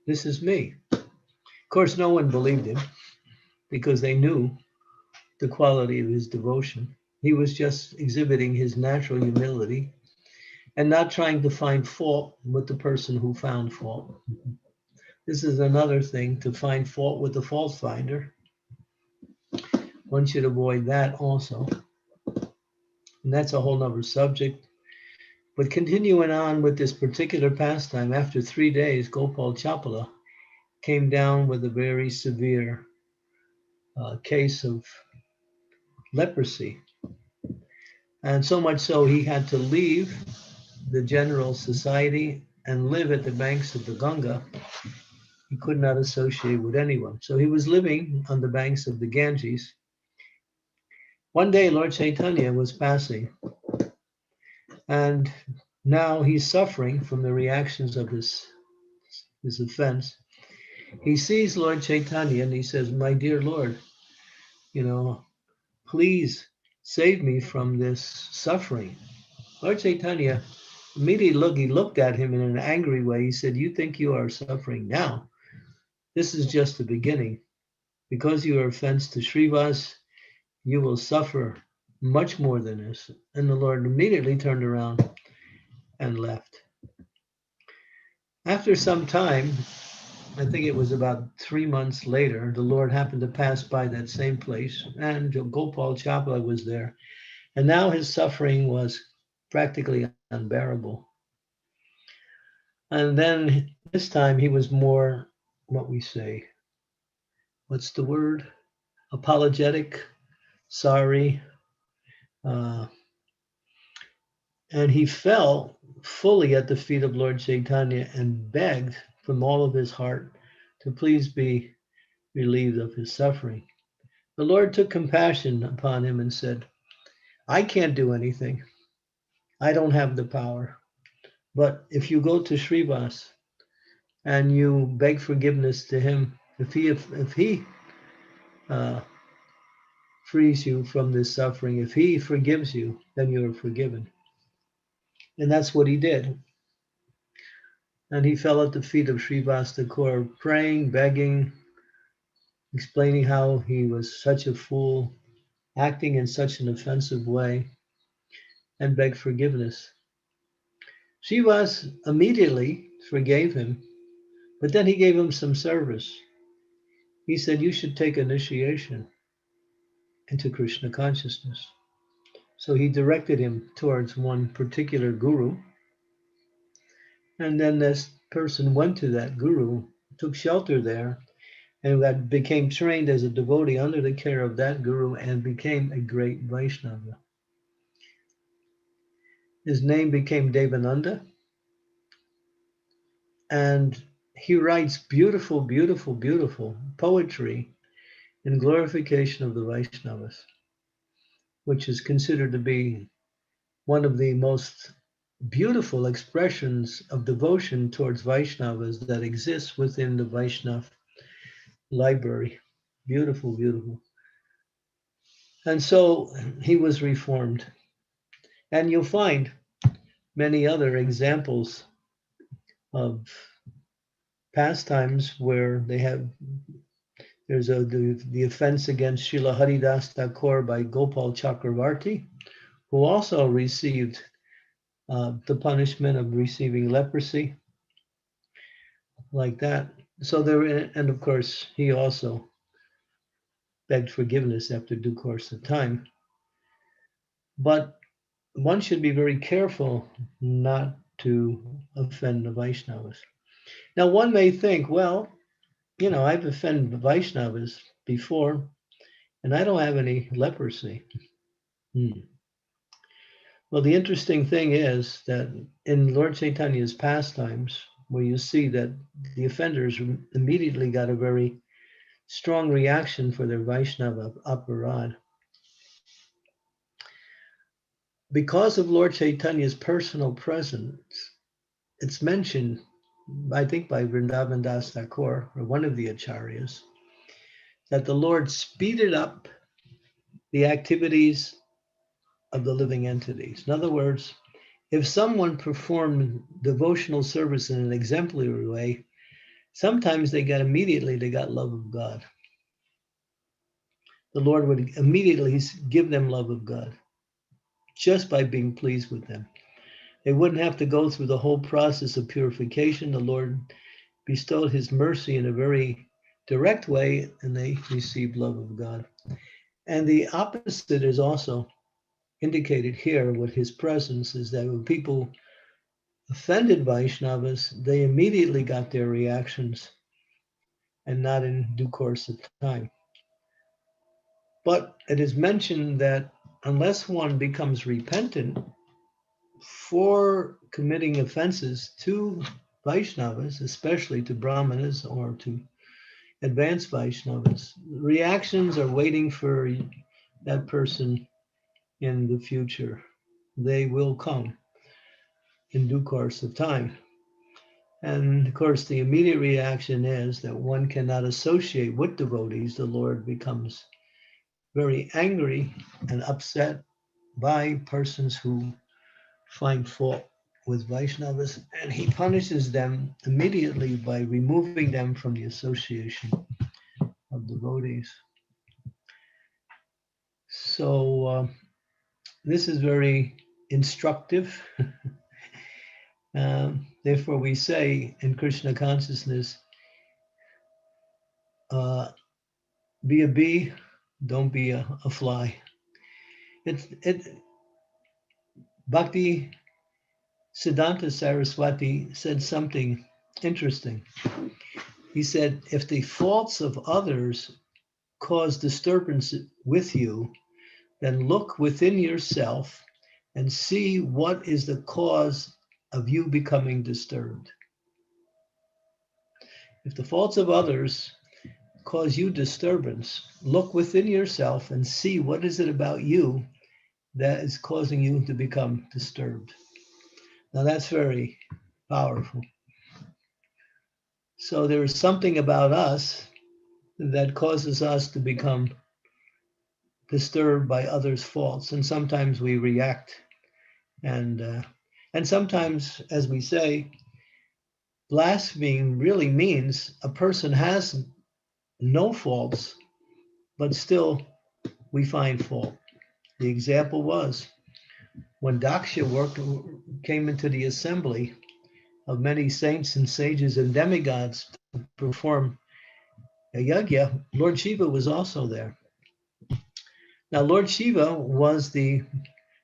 this is me." Of course, no one believed him because they knew the quality of his devotion. He was just exhibiting his natural humility and not trying to find fault with the person who found fault. This is another thing, to find fault with the fault finder. One should avoid that also. And that's a whole nother subject. But continuing on with this particular pastime, after 3 days, Gopal Chapala came down with a very severe case of leprosy. And so much so he had to leave the general society and live at the banks of the Ganga. He could not associate with anyone. So he was living on the banks of the Ganges. One day, Lord Chaitanya was passing, and now he's suffering from the reactions of his offense. He sees Lord Chaitanya and he says, "My dear Lord, please save me from this suffering." Lord Chaitanya immediately looked at him in an angry way. He said, "You think you are suffering now? This is just the beginning. Because you are offense to Srivas, you will suffer much more than this." And the Lord immediately turned around and left. After some time, I think it was about 3 months later, the Lord happened to pass by that same place, and Gopal Chapala was there. And now his suffering was practically unbearable. And then this time he was more, what's the word? Apologetic, sorry. And he fell fully at the feet of Lord Chaitanya and begged from all of his heart to please be relieved of his suffering. The Lord took compassion upon him and said, "I can't do anything. I don't have the power. But if you go to Srivas and you beg forgiveness to him, if he frees you from this suffering, if he forgives you, then you are forgiven." And that's what he did. And he fell at the feet of Srivas Thakur, praying, begging, explaining how he was such a fool, acting in such an offensive way, and begged forgiveness. Srivas immediately forgave him, but then he gave him some service. He said, "You should take initiation into Krishna consciousness." So he directed him towards one particular guru. And then this person went to that guru, took shelter there, and that became trained as a devotee under the care of that guru and became a great Vaishnava. His name became Devananda, and he writes beautiful, beautiful, beautiful poetry in glorification of the Vaishnavas, which is considered to be one of the most beautiful expressions of devotion towards Vaishnavas that exists within the Vaishnav library. Beautiful, beautiful. And so he was reformed. And you'll find many other examples of pastimes where there's the offense against Srila Haridas Thakur by Gopal Chakravarti, who also received the punishment of receiving leprosy, like that. So there, and of course, he also begged forgiveness after due course of time. But one should be very careful not to offend the Vaishnavas. Now, one may think, well, I've offended the Vaishnavas before, and I don't have any leprosy. Well, the interesting thing is that in Lord Chaitanya's pastimes, where you see that the offenders immediately got a very strong reaction for their Vaishnava aparad. Because of Lord Chaitanya's personal presence, it's mentioned, I think, by Vrindavan Das Thakur, or one of the acharyas, that the Lord speeded up the activities of the living entities. In other words, if someone performed devotional service in an exemplary way, sometimes they got love of God. The Lord would immediately give them love of God just by being pleased with them. They wouldn't have to go through the whole process of purification. The Lord bestowed his mercy in a very direct way, and they received love of God. And the opposite is also indicated here with his presence, is that when people offended Vaishnavas, they immediately got their reactions and not in due course of time. But it is mentioned that unless one becomes repentant for committing offenses to Vaishnavas, especially to Brahmanas or to advanced Vaishnavas, reactions are waiting for that person in the future. They will come in due course of time. And of course, the immediate reaction is that one cannot associate with devotees. The Lord becomes very angry and upset by persons who find fault with Vaishnavas, and he punishes them immediately by removing them from the association of devotees. So this is very instructive. Therefore, we say in Krishna consciousness, be a bee, don't be a fly. Bhakti Siddhanta Saraswati said something interesting. He said, if the faults of others cause disturbance with you, then look within yourself and see what is the cause of you becoming disturbed. If the faults of others cause you disturbance, look within yourself and see what is it about you that is causing you to become disturbed. Now that's very powerful. So there is something about us that causes us to become disturbed by others' faults, and sometimes we react, and sometimes, as we say, blaspheming really means a person has no faults, but still we find fault. The example was when Daksha came into the assembly of many saints and sages and demigods to perform a yajna, Lord Shiva was also there. Now, Lord Shiva was the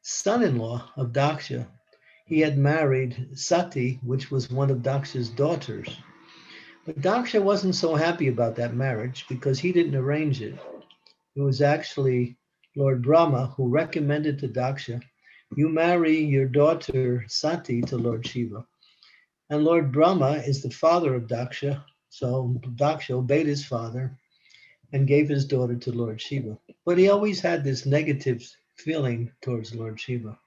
son-in-law of Daksha. He had married Sati, which was one of Daksha's daughters. But Daksha wasn't so happy about that marriage because he didn't arrange it. It was actually Lord Brahma who recommended to Daksha, you marry your daughter Sati to Lord Shiva. And Lord Brahma is the father of Daksha, so Daksha obeyed his father and gave his daughter to Lord Shiva. But he always had this negative feeling towards Lord Shiva.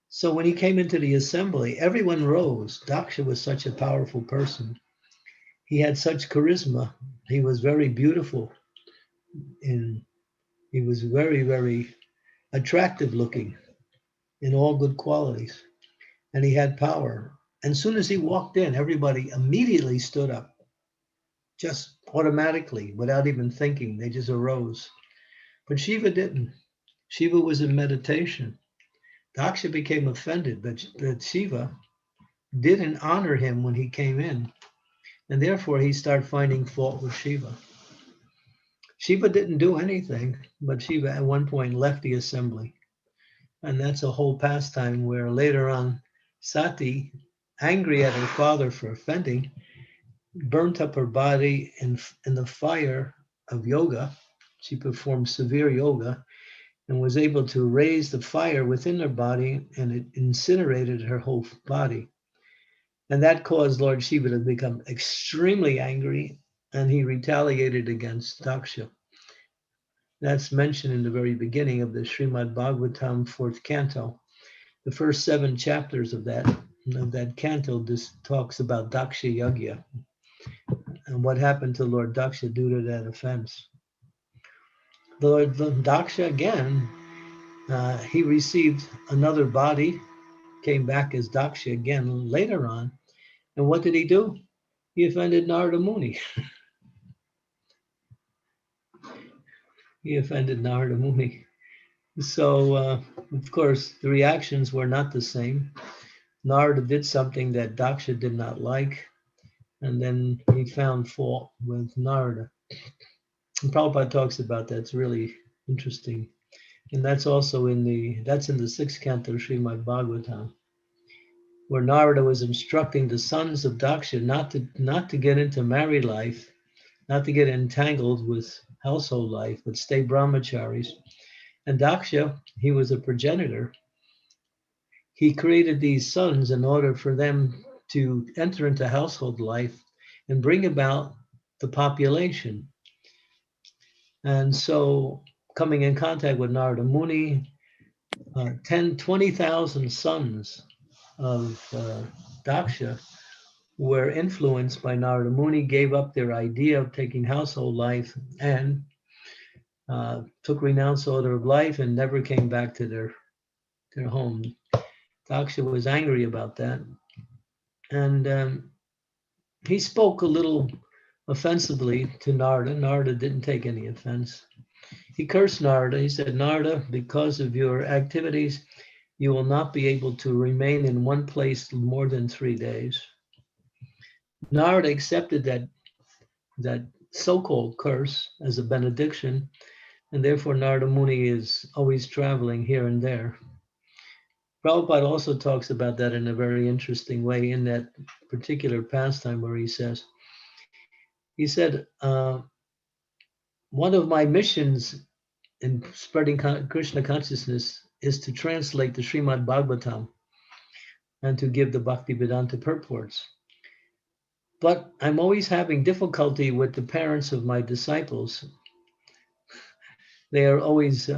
So when he came into the assembly, everyone rose. Daksha was such a powerful person. He had such charisma. He was very beautiful. He was very, very attractive looking in all good qualities. And he had power. And as soon as he walked in, everybody immediately stood up, just automatically, without even thinking. They just arose. But Shiva didn't. Shiva was in meditation. Daksha became offended that Shiva didn't honor him when he came in, and therefore he started finding fault with Shiva. Shiva didn't do anything, but Shiva at one point left the assembly. And that's a whole pastime where later on Sati, angry at her father for offending, burnt up her body in the fire of yoga. She performed severe yoga and was able to raise the fire within her body, and it incinerated her whole body. And that caused Lord Shiva to become extremely angry, and he retaliated against Daksha. That's mentioned in the very beginning of the Srimad Bhagavatam 4th canto. The first 7 chapters of that canto just talks about Daksha Yagya and what happened to Lord Daksha due to that offense. Lord Daksha again, he received another body, came back as Daksha again later on. And what did he do? He offended Narada Muni. He offended Narada Muni. So, of course, the reactions were not the same. Narada did something that Daksha did not like, and then he found fault with Narada. And Prabhupada talks about that. It's really interesting. And that's also in the 6th canto of Srimad Bhagavatam, where Narada was instructing the sons of Daksha not to get into married life, not to get entangled with household life, but stay brahmacharis. And Daksha, he was a progenitor. He created these sons in order for them to enter into household life and bring about the population. And so coming in contact with Narada Muni, 20,000 sons of Daksha were influenced by Narada Muni, gave up their idea of taking household life and took renounced order of life and never came back to their home. Daksha was angry about that. And he spoke a little offensively to Narada. Narada didn't take any offense. He cursed Narada. He said, Narada, because of your activities, you will not be able to remain in one place more than 3 days. Narada accepted that so-called curse as a benediction, and therefore Narada Muni is always traveling here and there. Prabhupada also talks about that in a very interesting way in that particular pastime where he said, one of my missions in spreading Krishna consciousness is to translate the Srimad Bhagavatam and to give the Bhaktivedanta purports. But I'm always having difficulty with the parents of my disciples. They are always,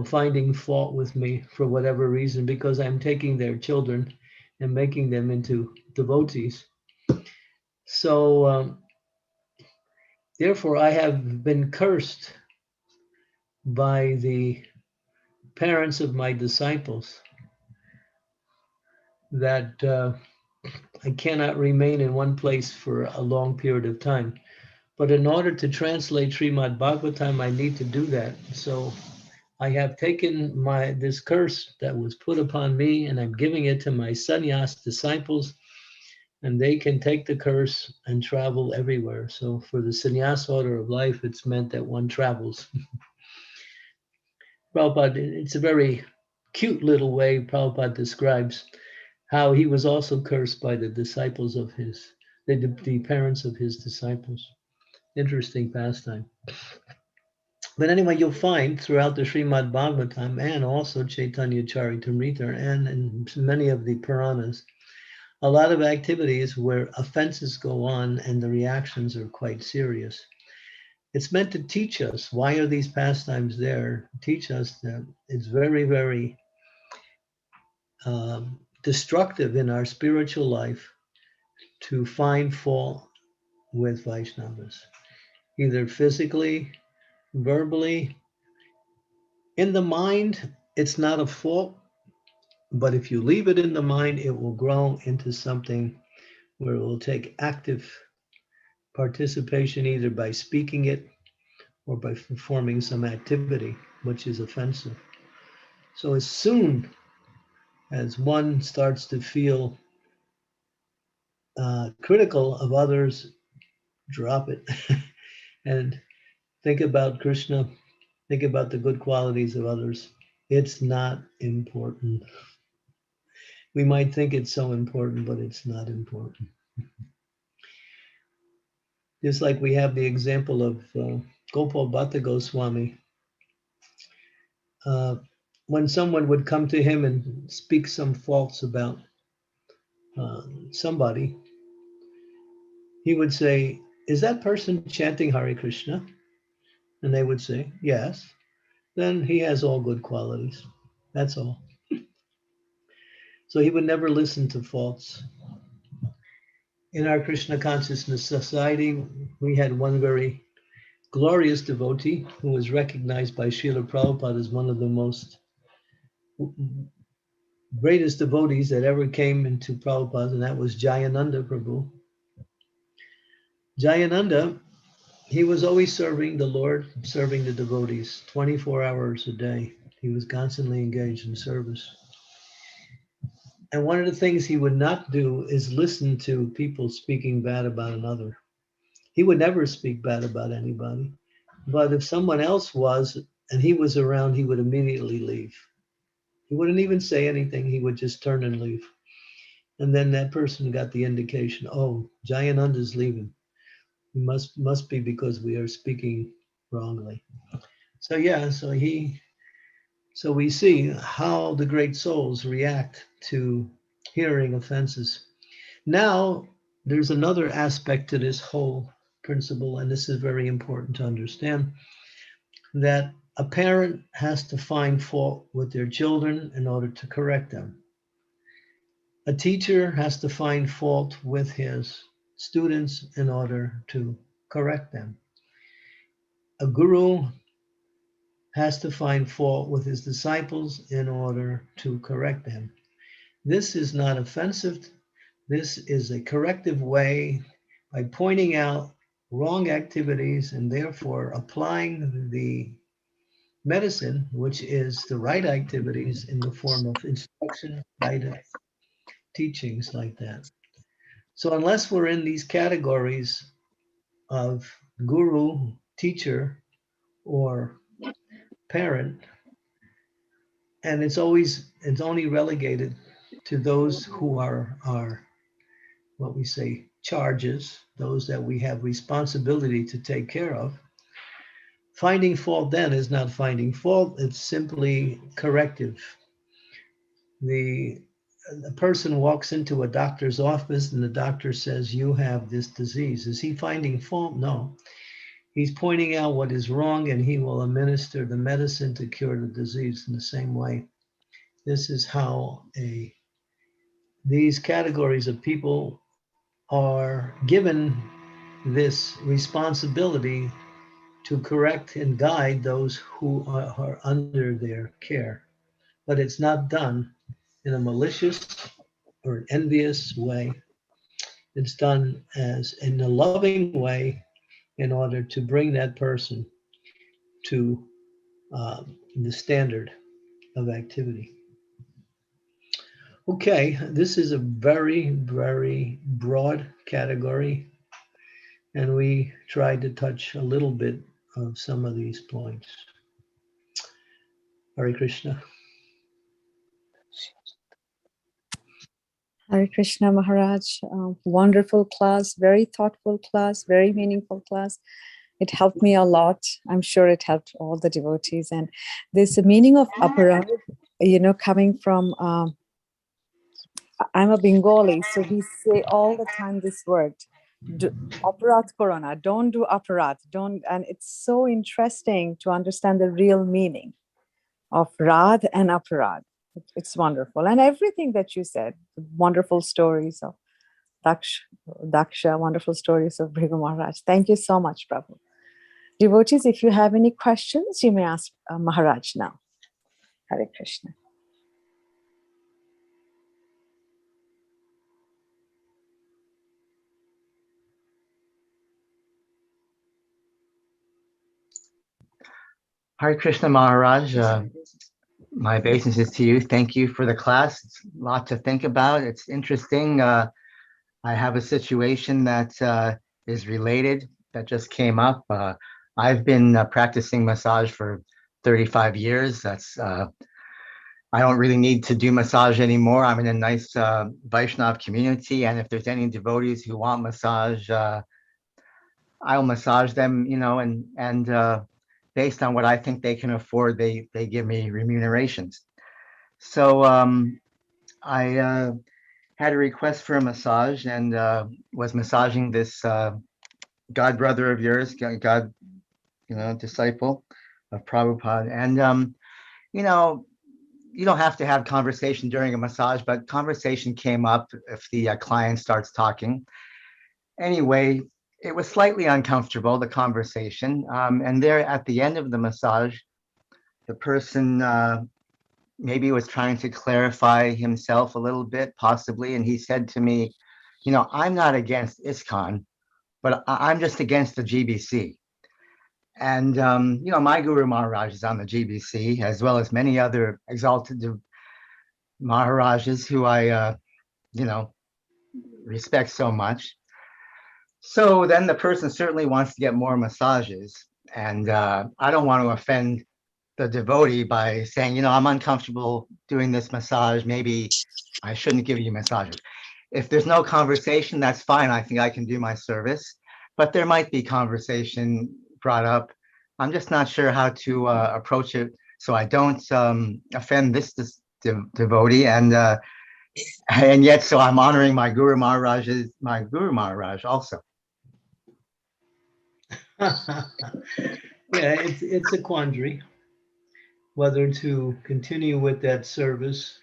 finding fault with me for whatever reason, because I'm taking their children and making them into devotees. So, therefore, I have been cursed by the parents of my disciples that I cannot remain in one place for a long period of time. But in order to translate Srimad Bhagavatam, I need to do that. So I have taken this curse that was put upon me, and I'm giving it to my sannyas disciples, and they can take the curse and travel everywhere. So for the sannyas order of life, it's meant that one travels. Prabhupada, it's a very cute little way Prabhupada describes how he was also cursed by the disciples of the parents of his disciples. Interesting pastime. But anyway, you'll find throughout the Srimad Bhagavatam and also Chaitanya Charitamrita and in many of the Puranas, a lot of activities where offenses go on and the reactions are quite serious. It's meant to teach us, why are these pastimes there? Teach us that it's very, very destructive in our spiritual life to find fault with Vaishnavas, either physically, verbally. In the mind, it's not a fault, but if you leave it in the mind, it will grow into something where it will take active participation either by speaking it or by performing some activity which is offensive. So as soon as one starts to feel critical of others, drop it and think about Krishna, think about the good qualities of others. It's not important. We might think it's so important, but it's not important. Just like we have the example of Gopal Bhatta Goswami. When someone would come to him and speak some faults about somebody, he would say, "Is that person chanting Hare Krishna?" And they would say, "Yes." Then he has all good qualities. That's all. So he would never listen to faults. In our Krishna Consciousness Society, we had one very glorious devotee who was recognized by Srila Prabhupada as one of the most greatest devotees that ever came into Prabhupada, and that was Jayananda Prabhu. Jayananda, he was always serving the Lord, serving the devotees, 24 hours a day. He was constantly engaged in service. And one of the things he would not do is listen to people speaking bad about another. He would never speak bad about anybody. But if someone else was, and he was around, he would immediately leave. He wouldn't even say anything. He would just turn and leave. And then that person got the indication, oh, Jayananda's leaving. It must be because we are speaking wrongly. So yeah, so we see how the great souls react to hearing offenses. Now, there's another aspect to this whole principle, and this is very important to understand, that a parent has to find fault with their children in order to correct them. A teacher has to find fault with his students in order to correct them. A guru has to find fault with his disciples in order to correct them. This is not offensive. This is a corrective way by pointing out wrong activities and therefore applying the medicine, which is the right activities, in the form of instruction, guidance, teachings like that. So unless we're in these categories of guru, teacher, or parent, and it's only relegated to those who are what we say charges, those that we have responsibility to take care of. Finding fault then is not finding fault, it's simply corrective. A person walks into a doctor's office and the doctor says, you have this disease. Is he finding fault? No. He's pointing out what is wrong and he will administer the medicine to cure the disease in the same way. This is how these categories of people are given this responsibility to correct and guide those who are under their care. But it's not done in a malicious or an envious way. It's done as in a loving way in order to bring that person to the standard of activity. Okay, this is a very, very broad category, and we tried to touch a little bit of some of these points. Hare Krishna. Hare Krishna Maharaj, wonderful class, very thoughtful class, very meaningful class. It helped me a lot. I'm sure it helped all the devotees. And this meaning of aparad, coming from, I'm a Bengali, so we say all the time this word, aparad korona, don't do aparad, don't. And it's so interesting to understand the real meaning of rad and aparad. It's wonderful. And everything that you said, wonderful stories of Daksha, wonderful stories of Bhrigu Maharaj. Thank you so much, Prabhu. Devotees, if you have any questions, you may ask Maharaj now. Hare Krishna. Hare Krishna Maharaj. My obeisances to you. Thank you for the class. It's a lot to think about. It's interesting. I have a situation that is related that just came up. I've been practicing massage for 35 years. I don't really need to do massage anymore. I'm in a nice Vaishnav community, and if there's any devotees who want massage, I'll massage them, and based on what I think they can afford, they give me remunerations. So I had a request for a massage and was massaging this god brother of yours, God, disciple of Prabhupada. And, you don't have to have conversation during a massage, but conversation came up if the client starts talking. Anyway, it was slightly uncomfortable, the conversation. And there at the end of the massage, the person maybe was trying to clarify himself a little bit, possibly. And he said to me, I'm not against ISKCON, but I'm just against the GBC. And, my Guru Maharaj is on the GBC, as well as many other exalted Maharajas who I, respect so much. So then the person certainly wants to get more massages. And I don't want to offend the devotee by saying, I'm uncomfortable doing this massage. Maybe I shouldn't give you massages. If there's no conversation, that's fine. I think I can do my service. But there might be conversation brought up. I'm just not sure how to approach it so I don't offend this devotee, and yet so I'm honoring my Guru Maharaj also. Yeah, it's a quandary whether to continue with that service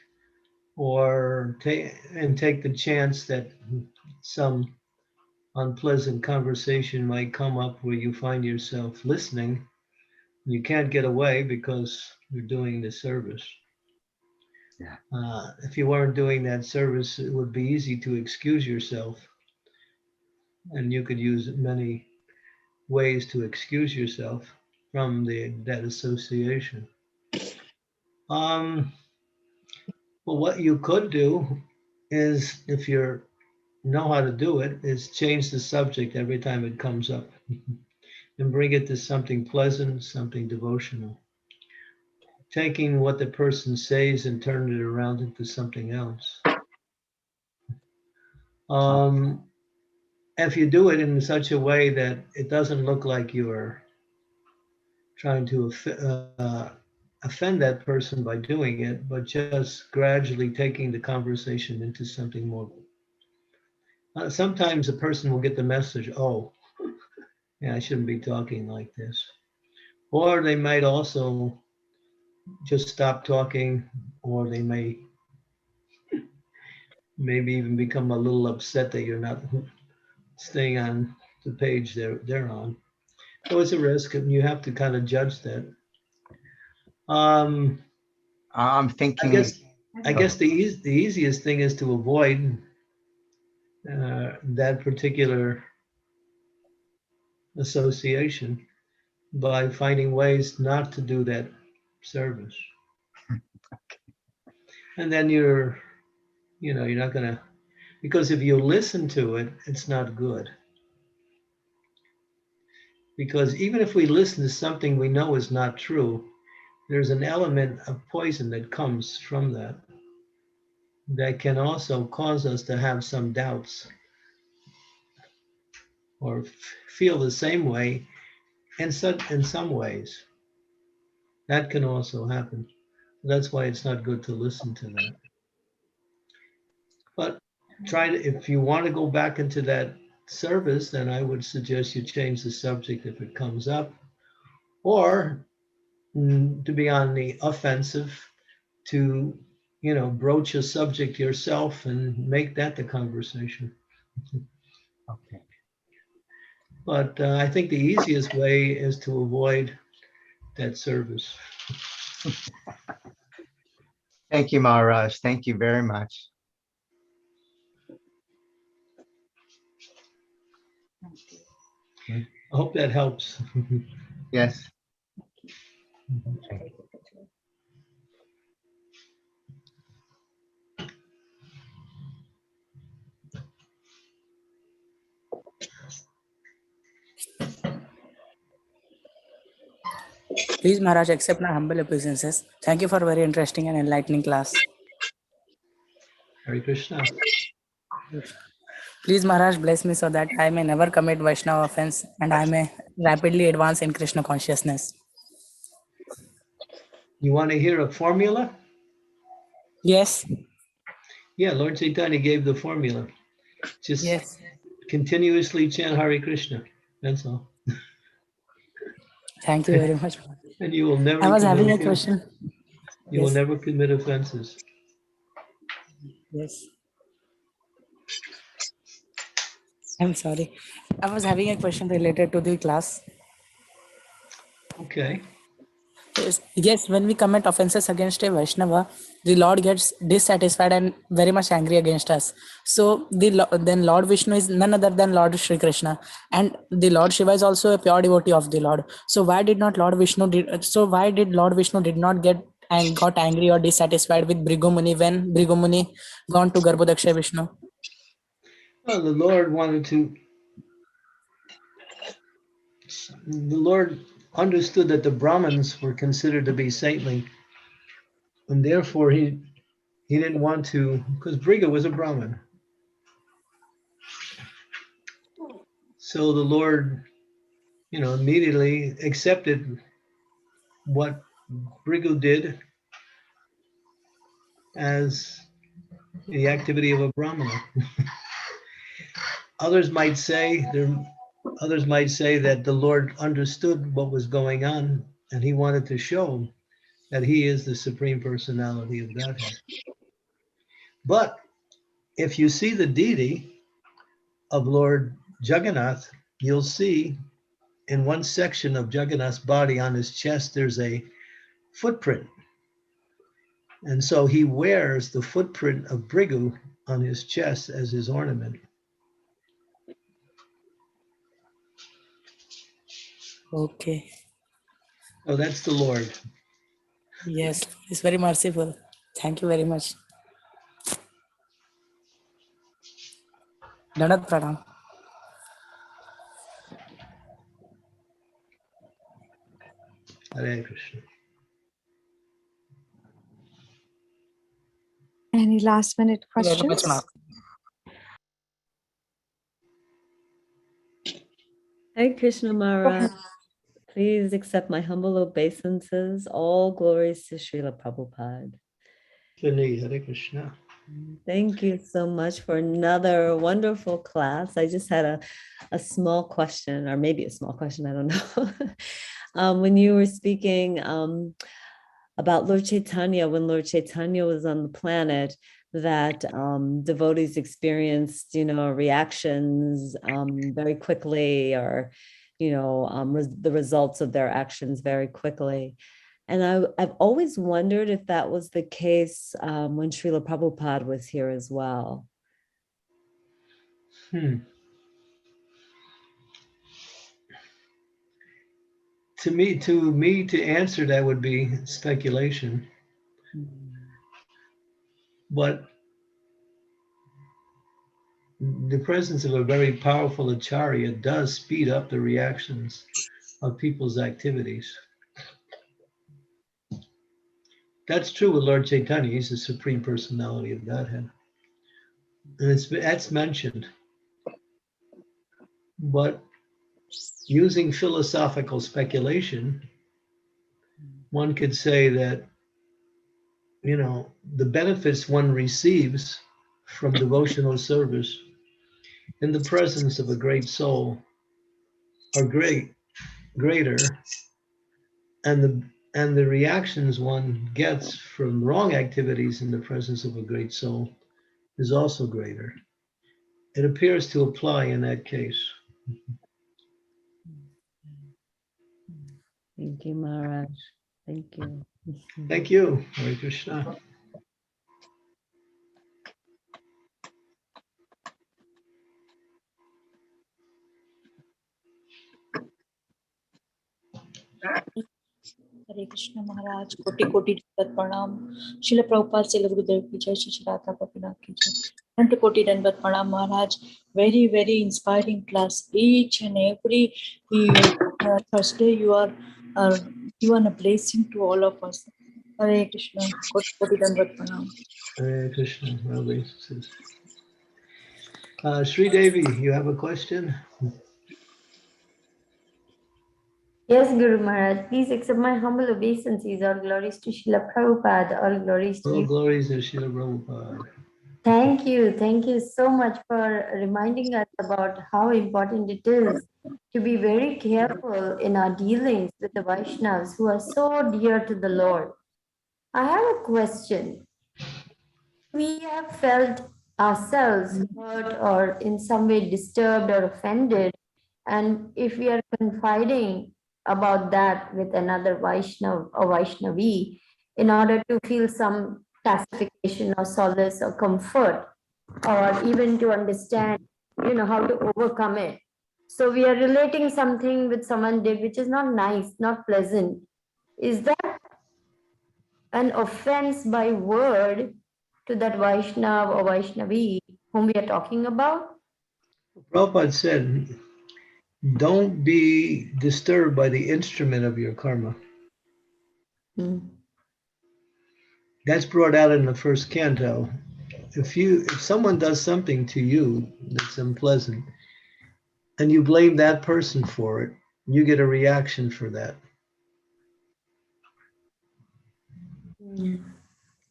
or take the chance that some unpleasant conversation might come up where you find yourself listening. You can't get away because you're doing the service. Yeah. If you weren't doing that service, it would be easy to excuse yourself, and you could use many ways to excuse yourself from that association. Well, what you could do is, if you know how to do it, is change the subject every time it comes up and bring it to something pleasant, something devotional. Taking what the person says and turning it around into something else. If you do it in such a way that it doesn't look like you're trying to offend that person by doing it, but just gradually taking the conversation into something more. Sometimes a person will get the message, oh, yeah, I shouldn't be talking like this. Or they might also just stop talking, or they may maybe even become a little upset that you're not staying on the page they're on. So it's a risk, and you have to kind of judge that. I'm thinking. I guess the easiest thing is to avoid that particular association by finding ways not to do that service. And then you're not gonna, because if you listen to it, it's not good. Because even if we listen to something we know is not true, there's an element of poison that comes from that can also cause us to have some doubts or feel the same way in some ways. That can also happen. That's why it's not good to listen to that. But if you want to go back into that service, then I would suggest you change the subject if it comes up, or to be on the offensive, to broach a subject yourself and make that the conversation. Okay. But I think the easiest way is to avoid that service. Thank you, Maharaj. Thank you very much. I hope that helps. Yes. Please, Maharaj, accept my humble obeisances. Thank you for a very interesting and enlightening class. Hare Krishna. Please, Maharaj, bless me so that I may never commit Vaishnava offense and I may rapidly advance in Krishna consciousness. You want to hear a formula? Yes. Yeah, Lord Chaitanya gave the formula. Just continuously chant Hare Krishna. That's all. Thank you very much. And you will never I was commit having a offenses. question. You will never commit offenses. Yes. I'm sorry. I was having a question related to the class. Okay. Yes, when we commit offenses against a Vaishnava, the Lord gets dissatisfied and very much angry against us. So then Lord Vishnu is none other than Lord Shri Krishna, and the Lord Shiva is also a pure devotee of the Lord. So why did Lord Vishnu did not get and got angry or dissatisfied with Bhrigu Muni when Bhrigu Muni gone to Garbhodaksha Vishnu? Well, the Lord understood that the Brahmins were considered to be saintly, and therefore he didn't want to, because Bhrigu was a Brahmin. So the Lord, immediately accepted what Bhrigu did as the activity of a Brahmana. Others might say that the Lord understood what was going on, and he wanted to show that he is the Supreme Personality of Godhead. But if you see the deity of Lord Jagannath, you'll see in one section of Jagannath's body on his chest, there's a footprint. And so he wears the footprint of Bhrigu on his chest as his ornament. Okay. Oh, that's the Lord. Yes, it's very merciful. Thank you very much. Dandavat Pranam. Hare Krishna. Any last minute Very much, questions? Mark. Hare Krishna Maharaj. Please accept my humble obeisances. All glories to Srila Prabhupada. Hare Krishna. Thank you so much for another wonderful class. I just had a small question, or maybe a small question, I don't know. When you were speaking about Lord Chaitanya, when Lord Chaitanya was on the planet, that devotees experienced, reactions very quickly, or, the results of their actions very quickly. And I've always wondered if that was the case when Srila Prabhupada was here as well. To me, to answer that would be speculation. But the presence of a very powerful acharya does speed up the reactions of people's activities. That's true with Lord Chaitanya. He's the Supreme Personality of Godhead. And that's mentioned. But using philosophical speculation, one could say that, the benefits one receives from devotional service in the presence of a great soul are greater, and the reactions one gets from wrong activities in the presence of a great soul is also greater. It appears to apply in that case. Thank you, Maharaj. Thank you. Thank you, Hare Krishna. Hare Krishna Maharaj, Koti Dandavat Pranam, Srila Prabhupada Srila Gurudev Ki Jai, Shri Radha Gopinath Ki Jai. Koti Dandavat Pranam Maharaj, very, very inspiring class. Each and every Thursday you are You are a blessing to all of us. Hare Krishna. Koti Koti Dandavat Pranam. Hare Krishna. Sri Devi, you have a question? Yes, Guru Maharaj, please accept my humble obeisances. All glories to Srila Prabhupada. All glories to All you. glories to Srila Prabhupada. Thank you. Thank you so much for reminding us about how important it is to be very careful in our dealings with the Vaishnavas who are so dear to the Lord. I have a question. We have felt ourselves hurt or in some way disturbed or offended, and if we are confiding about that with another Vaishnav or Vaishnavi in order to feel some pacification or solace or comfort, or even to understand, how to overcome it. So we are relating something with someone did which is not nice, not pleasant. Is that an offense by word to that Vaishnav or Vaishnavi whom we are talking about? Prabhupada said, don't be disturbed by the instrument of your karma. That's brought out in the first canto. If someone does something to you that's unpleasant, and you blame that person for it, you get a reaction for that.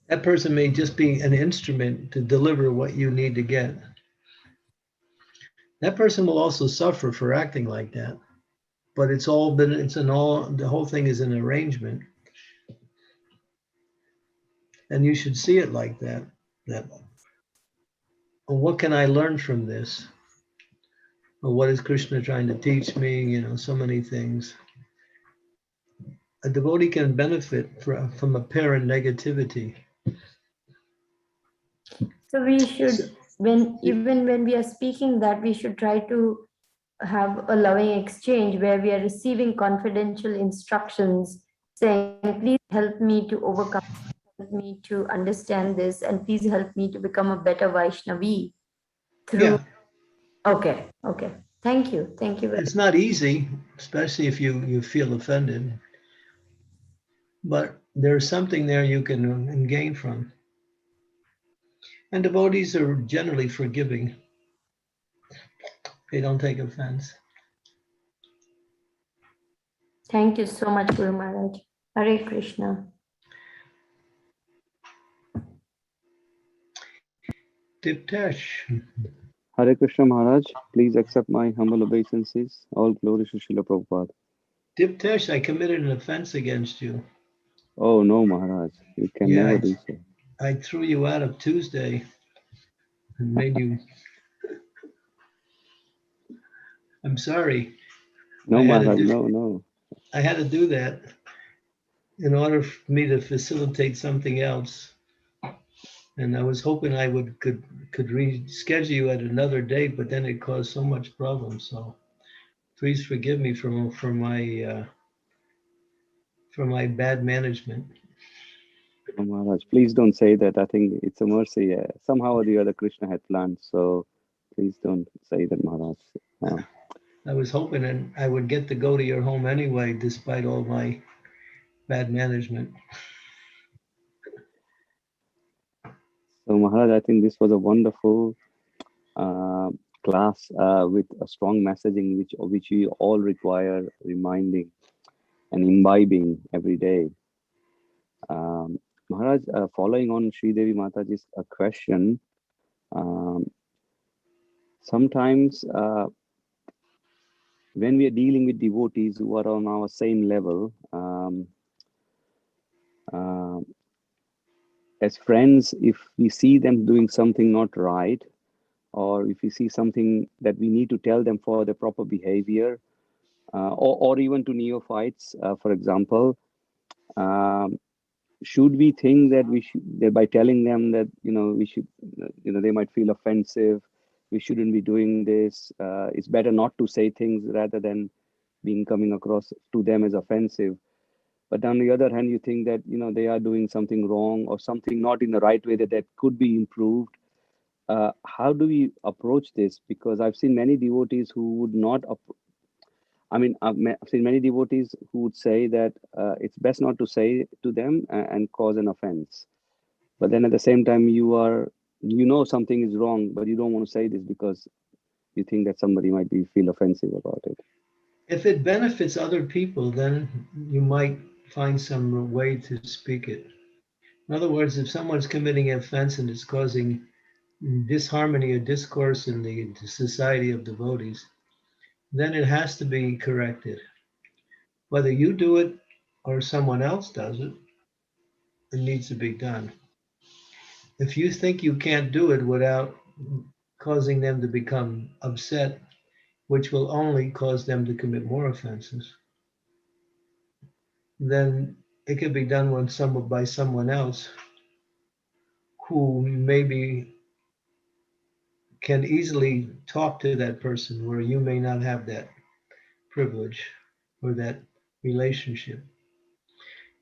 That person may just be an instrument to deliver what you need to get. That person will also suffer for acting like that. But the whole thing is an arrangement. And you should see it like that. What can I learn from this? Or what is Krishna trying to teach me? So many things. A devotee can benefit from apparent negativity. So we should, even when we are speaking that, we should try to have a loving exchange where we are receiving confidential instructions saying, please help me to overcome, help me to understand this, and please help me to become a better Vaishnavi. Yeah. Okay. Thank you. It's not easy, especially if you feel offended. But there's something there you can gain from. And devotees are generally forgiving. They don't take offense. Thank you so much, Guru Maharaj. Hare Krishna. Diptesh. Hare Krishna Maharaj, please accept my humble obeisances. All glory to Srila Prabhupada. Diptesh, I committed an offense against you. Oh no, Maharaj, you can never do so. I threw you out of Tuesday and made you. I'm sorry. No, Maharaj, no. I had to do that in order for me to facilitate something else. And I was hoping I could reschedule you at another date, but then it caused so much problem. So please forgive me for my bad management. No, Maharaj, please don't say that. I think it's a mercy. Somehow or the other, Krishna had planned. So please don't say that, Maharaj. I was hoping that I would get to go to your home anyway, despite all my bad management. So Maharaj, I think this was a wonderful class with a strong messaging, which we all require reminding and imbibing every day. Maharaj, following on Sri Devi Mataji's question, sometimes when we are dealing with devotees who are on our same level, as friends, if we see them doing something not right, or if we see something that we need to tell them for the proper behavior, or even to neophytes, for example, should we think that that by telling them that they might feel offensive, we shouldn't be doing this, it's better not to say things rather than coming across to them as offensive. But on the other hand, you think that they are doing something wrong or something not in the right way that could be improved. How do we approach this? Because I've seen many devotees who would not I mean, I've seen many devotees who would say that it's best not to say to them and cause an offense. But then at the same time, you know something is wrong, but you don't want to say this because you think that somebody might feel offensive about it. If it benefits other people, then you might find some way to speak it. In other words, if someone's committing an offense and it's causing disharmony or discourse in the society of devotees, then it has to be corrected. Whether you do it or someone else does it, it needs to be done. If you think you can't do it without causing them to become upset, which will only cause them to commit more offenses, then it can be done by someone else who maybe can easily talk to that person where you may not have that privilege or that relationship.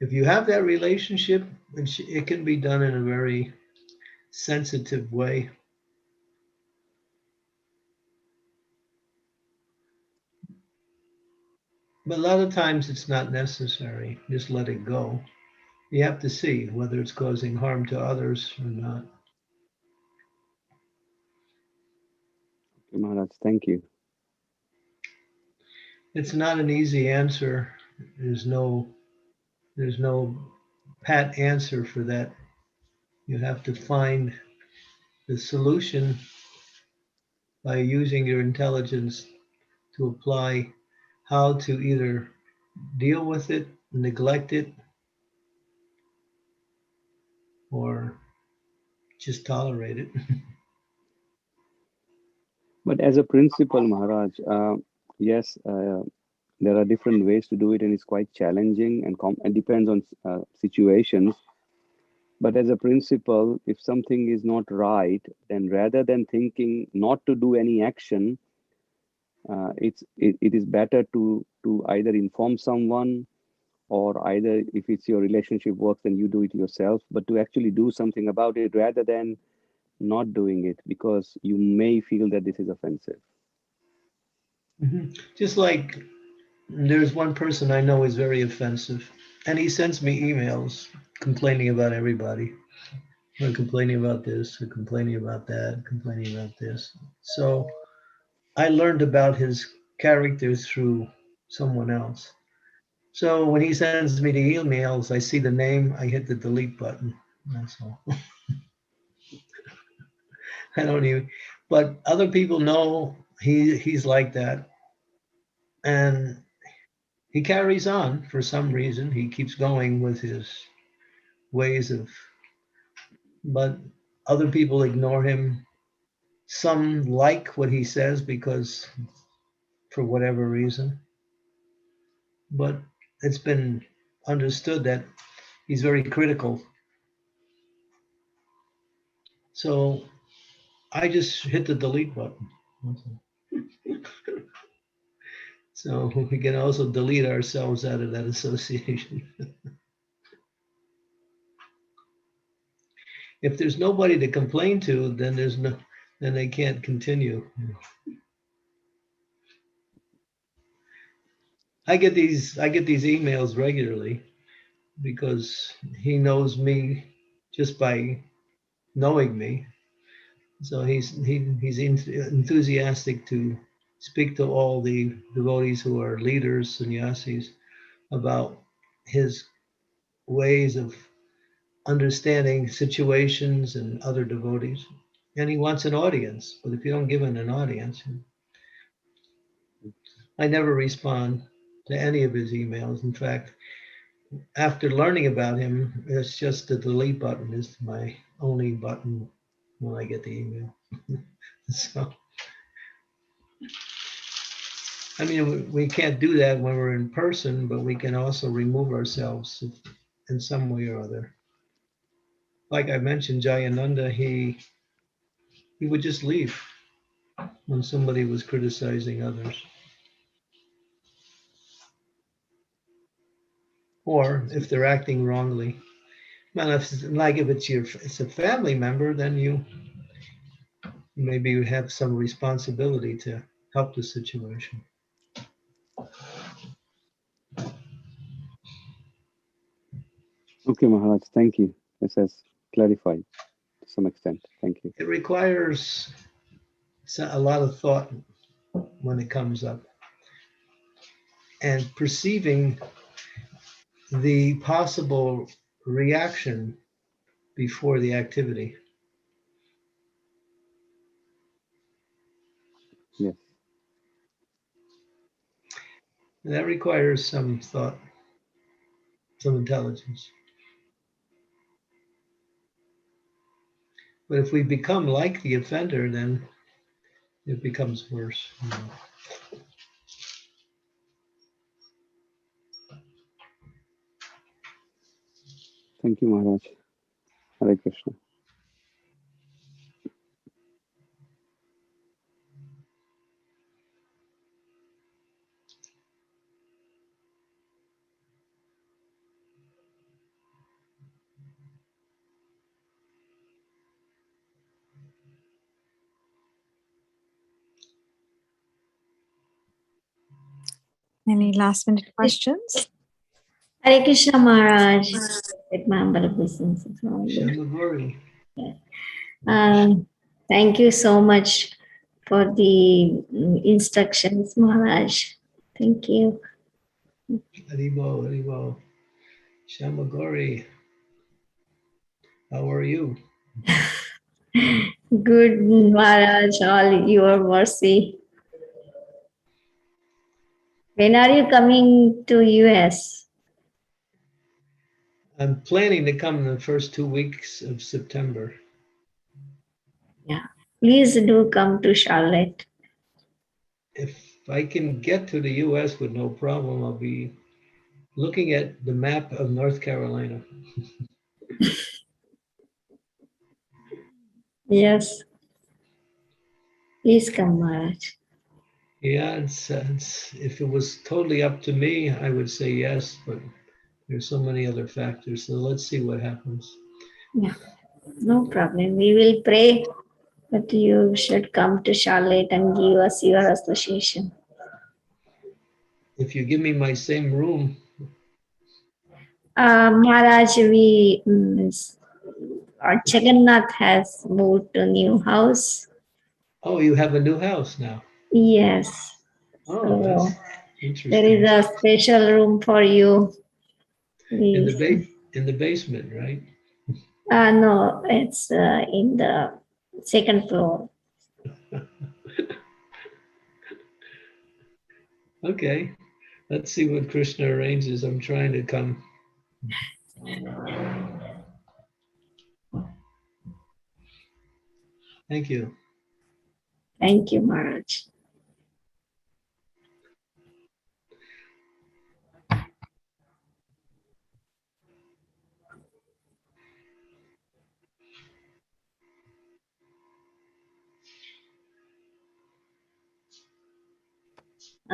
If you have that relationship, it can be done in a very sensitive way. But a lot of times it's not necessary. Just let it go. You have to see whether it's causing harm to others or not. Okay, Maharaj, thank you. It's not an easy answer. There's no pat answer for that. You have to find the solution by using your intelligence to apply how to either deal with it, neglect it, or just tolerate it. But as a principle, Maharaj, yes, there are different ways to do it, and it's quite challenging and depends on situations. But as a principle, if something is not right, then rather than thinking not to do any action, it is better to either inform someone, or either if it's your relationship works, then you do it yourself, but to actually do something about it rather than not doing it because you may feel that this is offensive. Just like there's one person I know is very offensive, and he sends me emails complaining about everybody. Or complaining about this, or complaining about that, complaining about this. So I learned about his character through someone else. So when he sends me the emails, I see the name, I hit the delete button. That's all. I don't even, but other people know he's like that. And he carries on for some reason. He keeps going with his ways of, but other people ignore him. Some like what he says because for whatever reason. But it's been understood that he's very critical. So I just hit the delete button. So we can also delete ourselves out of that association. If there's nobody to complain to, then then they can't continue. I get these emails regularly because he knows me just by knowing me. So he's enthusiastic to speak to all the devotees who are leaders, sannyasis, about his ways of understanding situations and other devotees. And he wants an audience, but if you don't give him an audience, I never respond to any of his emails. In fact, after learning about him, it's just the delete button is my only button when I get the email. So, I mean, we can't do that when we're in person, but we can also remove ourselves in some way or other. Like I mentioned, Jayananda, he would just leave when somebody was criticizing others. Or if they're acting wrongly. Well, if it's a family member, then you maybe you have some responsibility to help the situation. Okay, Maharaj, thank you. This has clarified to some extent. Thank you. It requires a lot of thought when it comes up, and perceiving the possible reaction before the activity. Yes. And that requires some thought, some intelligence. But if we become like the offender, then it becomes worse. Thank you, Maharaj. Hare Krishna. Any last minute questions? Hare Krishna Maharaj. With my humble obeisances. Shamagori. Thank you so much for the instructions, Maharaj. Thank you. Haribo, Haribo. Shamagori, how are you? Good, Maharaj, all your mercy. When are you coming to US? I'm planning to come in the first 2 weeks of September. Yeah, please do come to Charlotte. If I can get to the US with no problem, I'll be looking at the map of North Carolina. Yes. Please come, Maharaj. Yeah, if it was totally up to me, I would say yes, but there's so many other factors. So let's see what happens. Yeah, no problem. We will pray that you should come to Charlotte and give us your association. If you give me my same room. Maharaj, our Jagannath has moved to a new house. Oh, you have a new house now. Yes. Oh, so that's interesting. there is a special room for you. In the basement, right? No, it's in the second floor. Okay, let's see what Krishna arranges. I'm trying to come. Thank you. Thank you, Maharaj.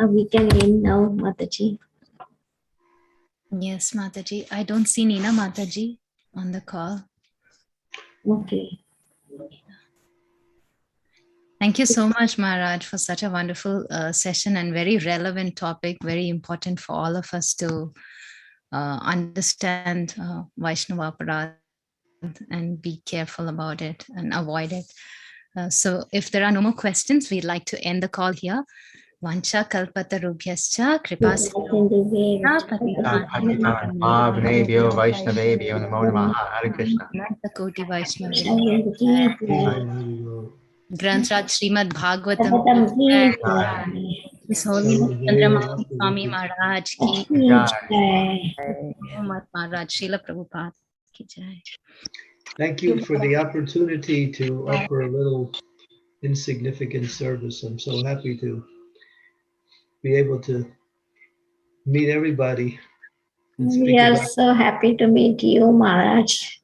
We can end now, Mataji. Yes, Mataji. I don't see Nina Mataji on the call. Okay. Thank you so much, Maharaj, for such a wonderful session and very relevant topic, very important for all of us to understand Vaishnava Aparadh and be careful about it and avoid it. So if there are no more questions, we'd like to end the call here. Vancha kalpatarubhyascha Bhavnebhyo Vaishnavebhyo Namo Namaha. Hare Krishna. Koti Vaishnavya. Granth Srimad Bhagavatam. His Holiness Candramauli Swami Maharaj ki jai. Maharaj Srila Prabhupada ki jai. Thank you for the opportunity to offer a little insignificant service. I'm so happy to be able to meet everybody. We are so happy to meet you, Maharaj.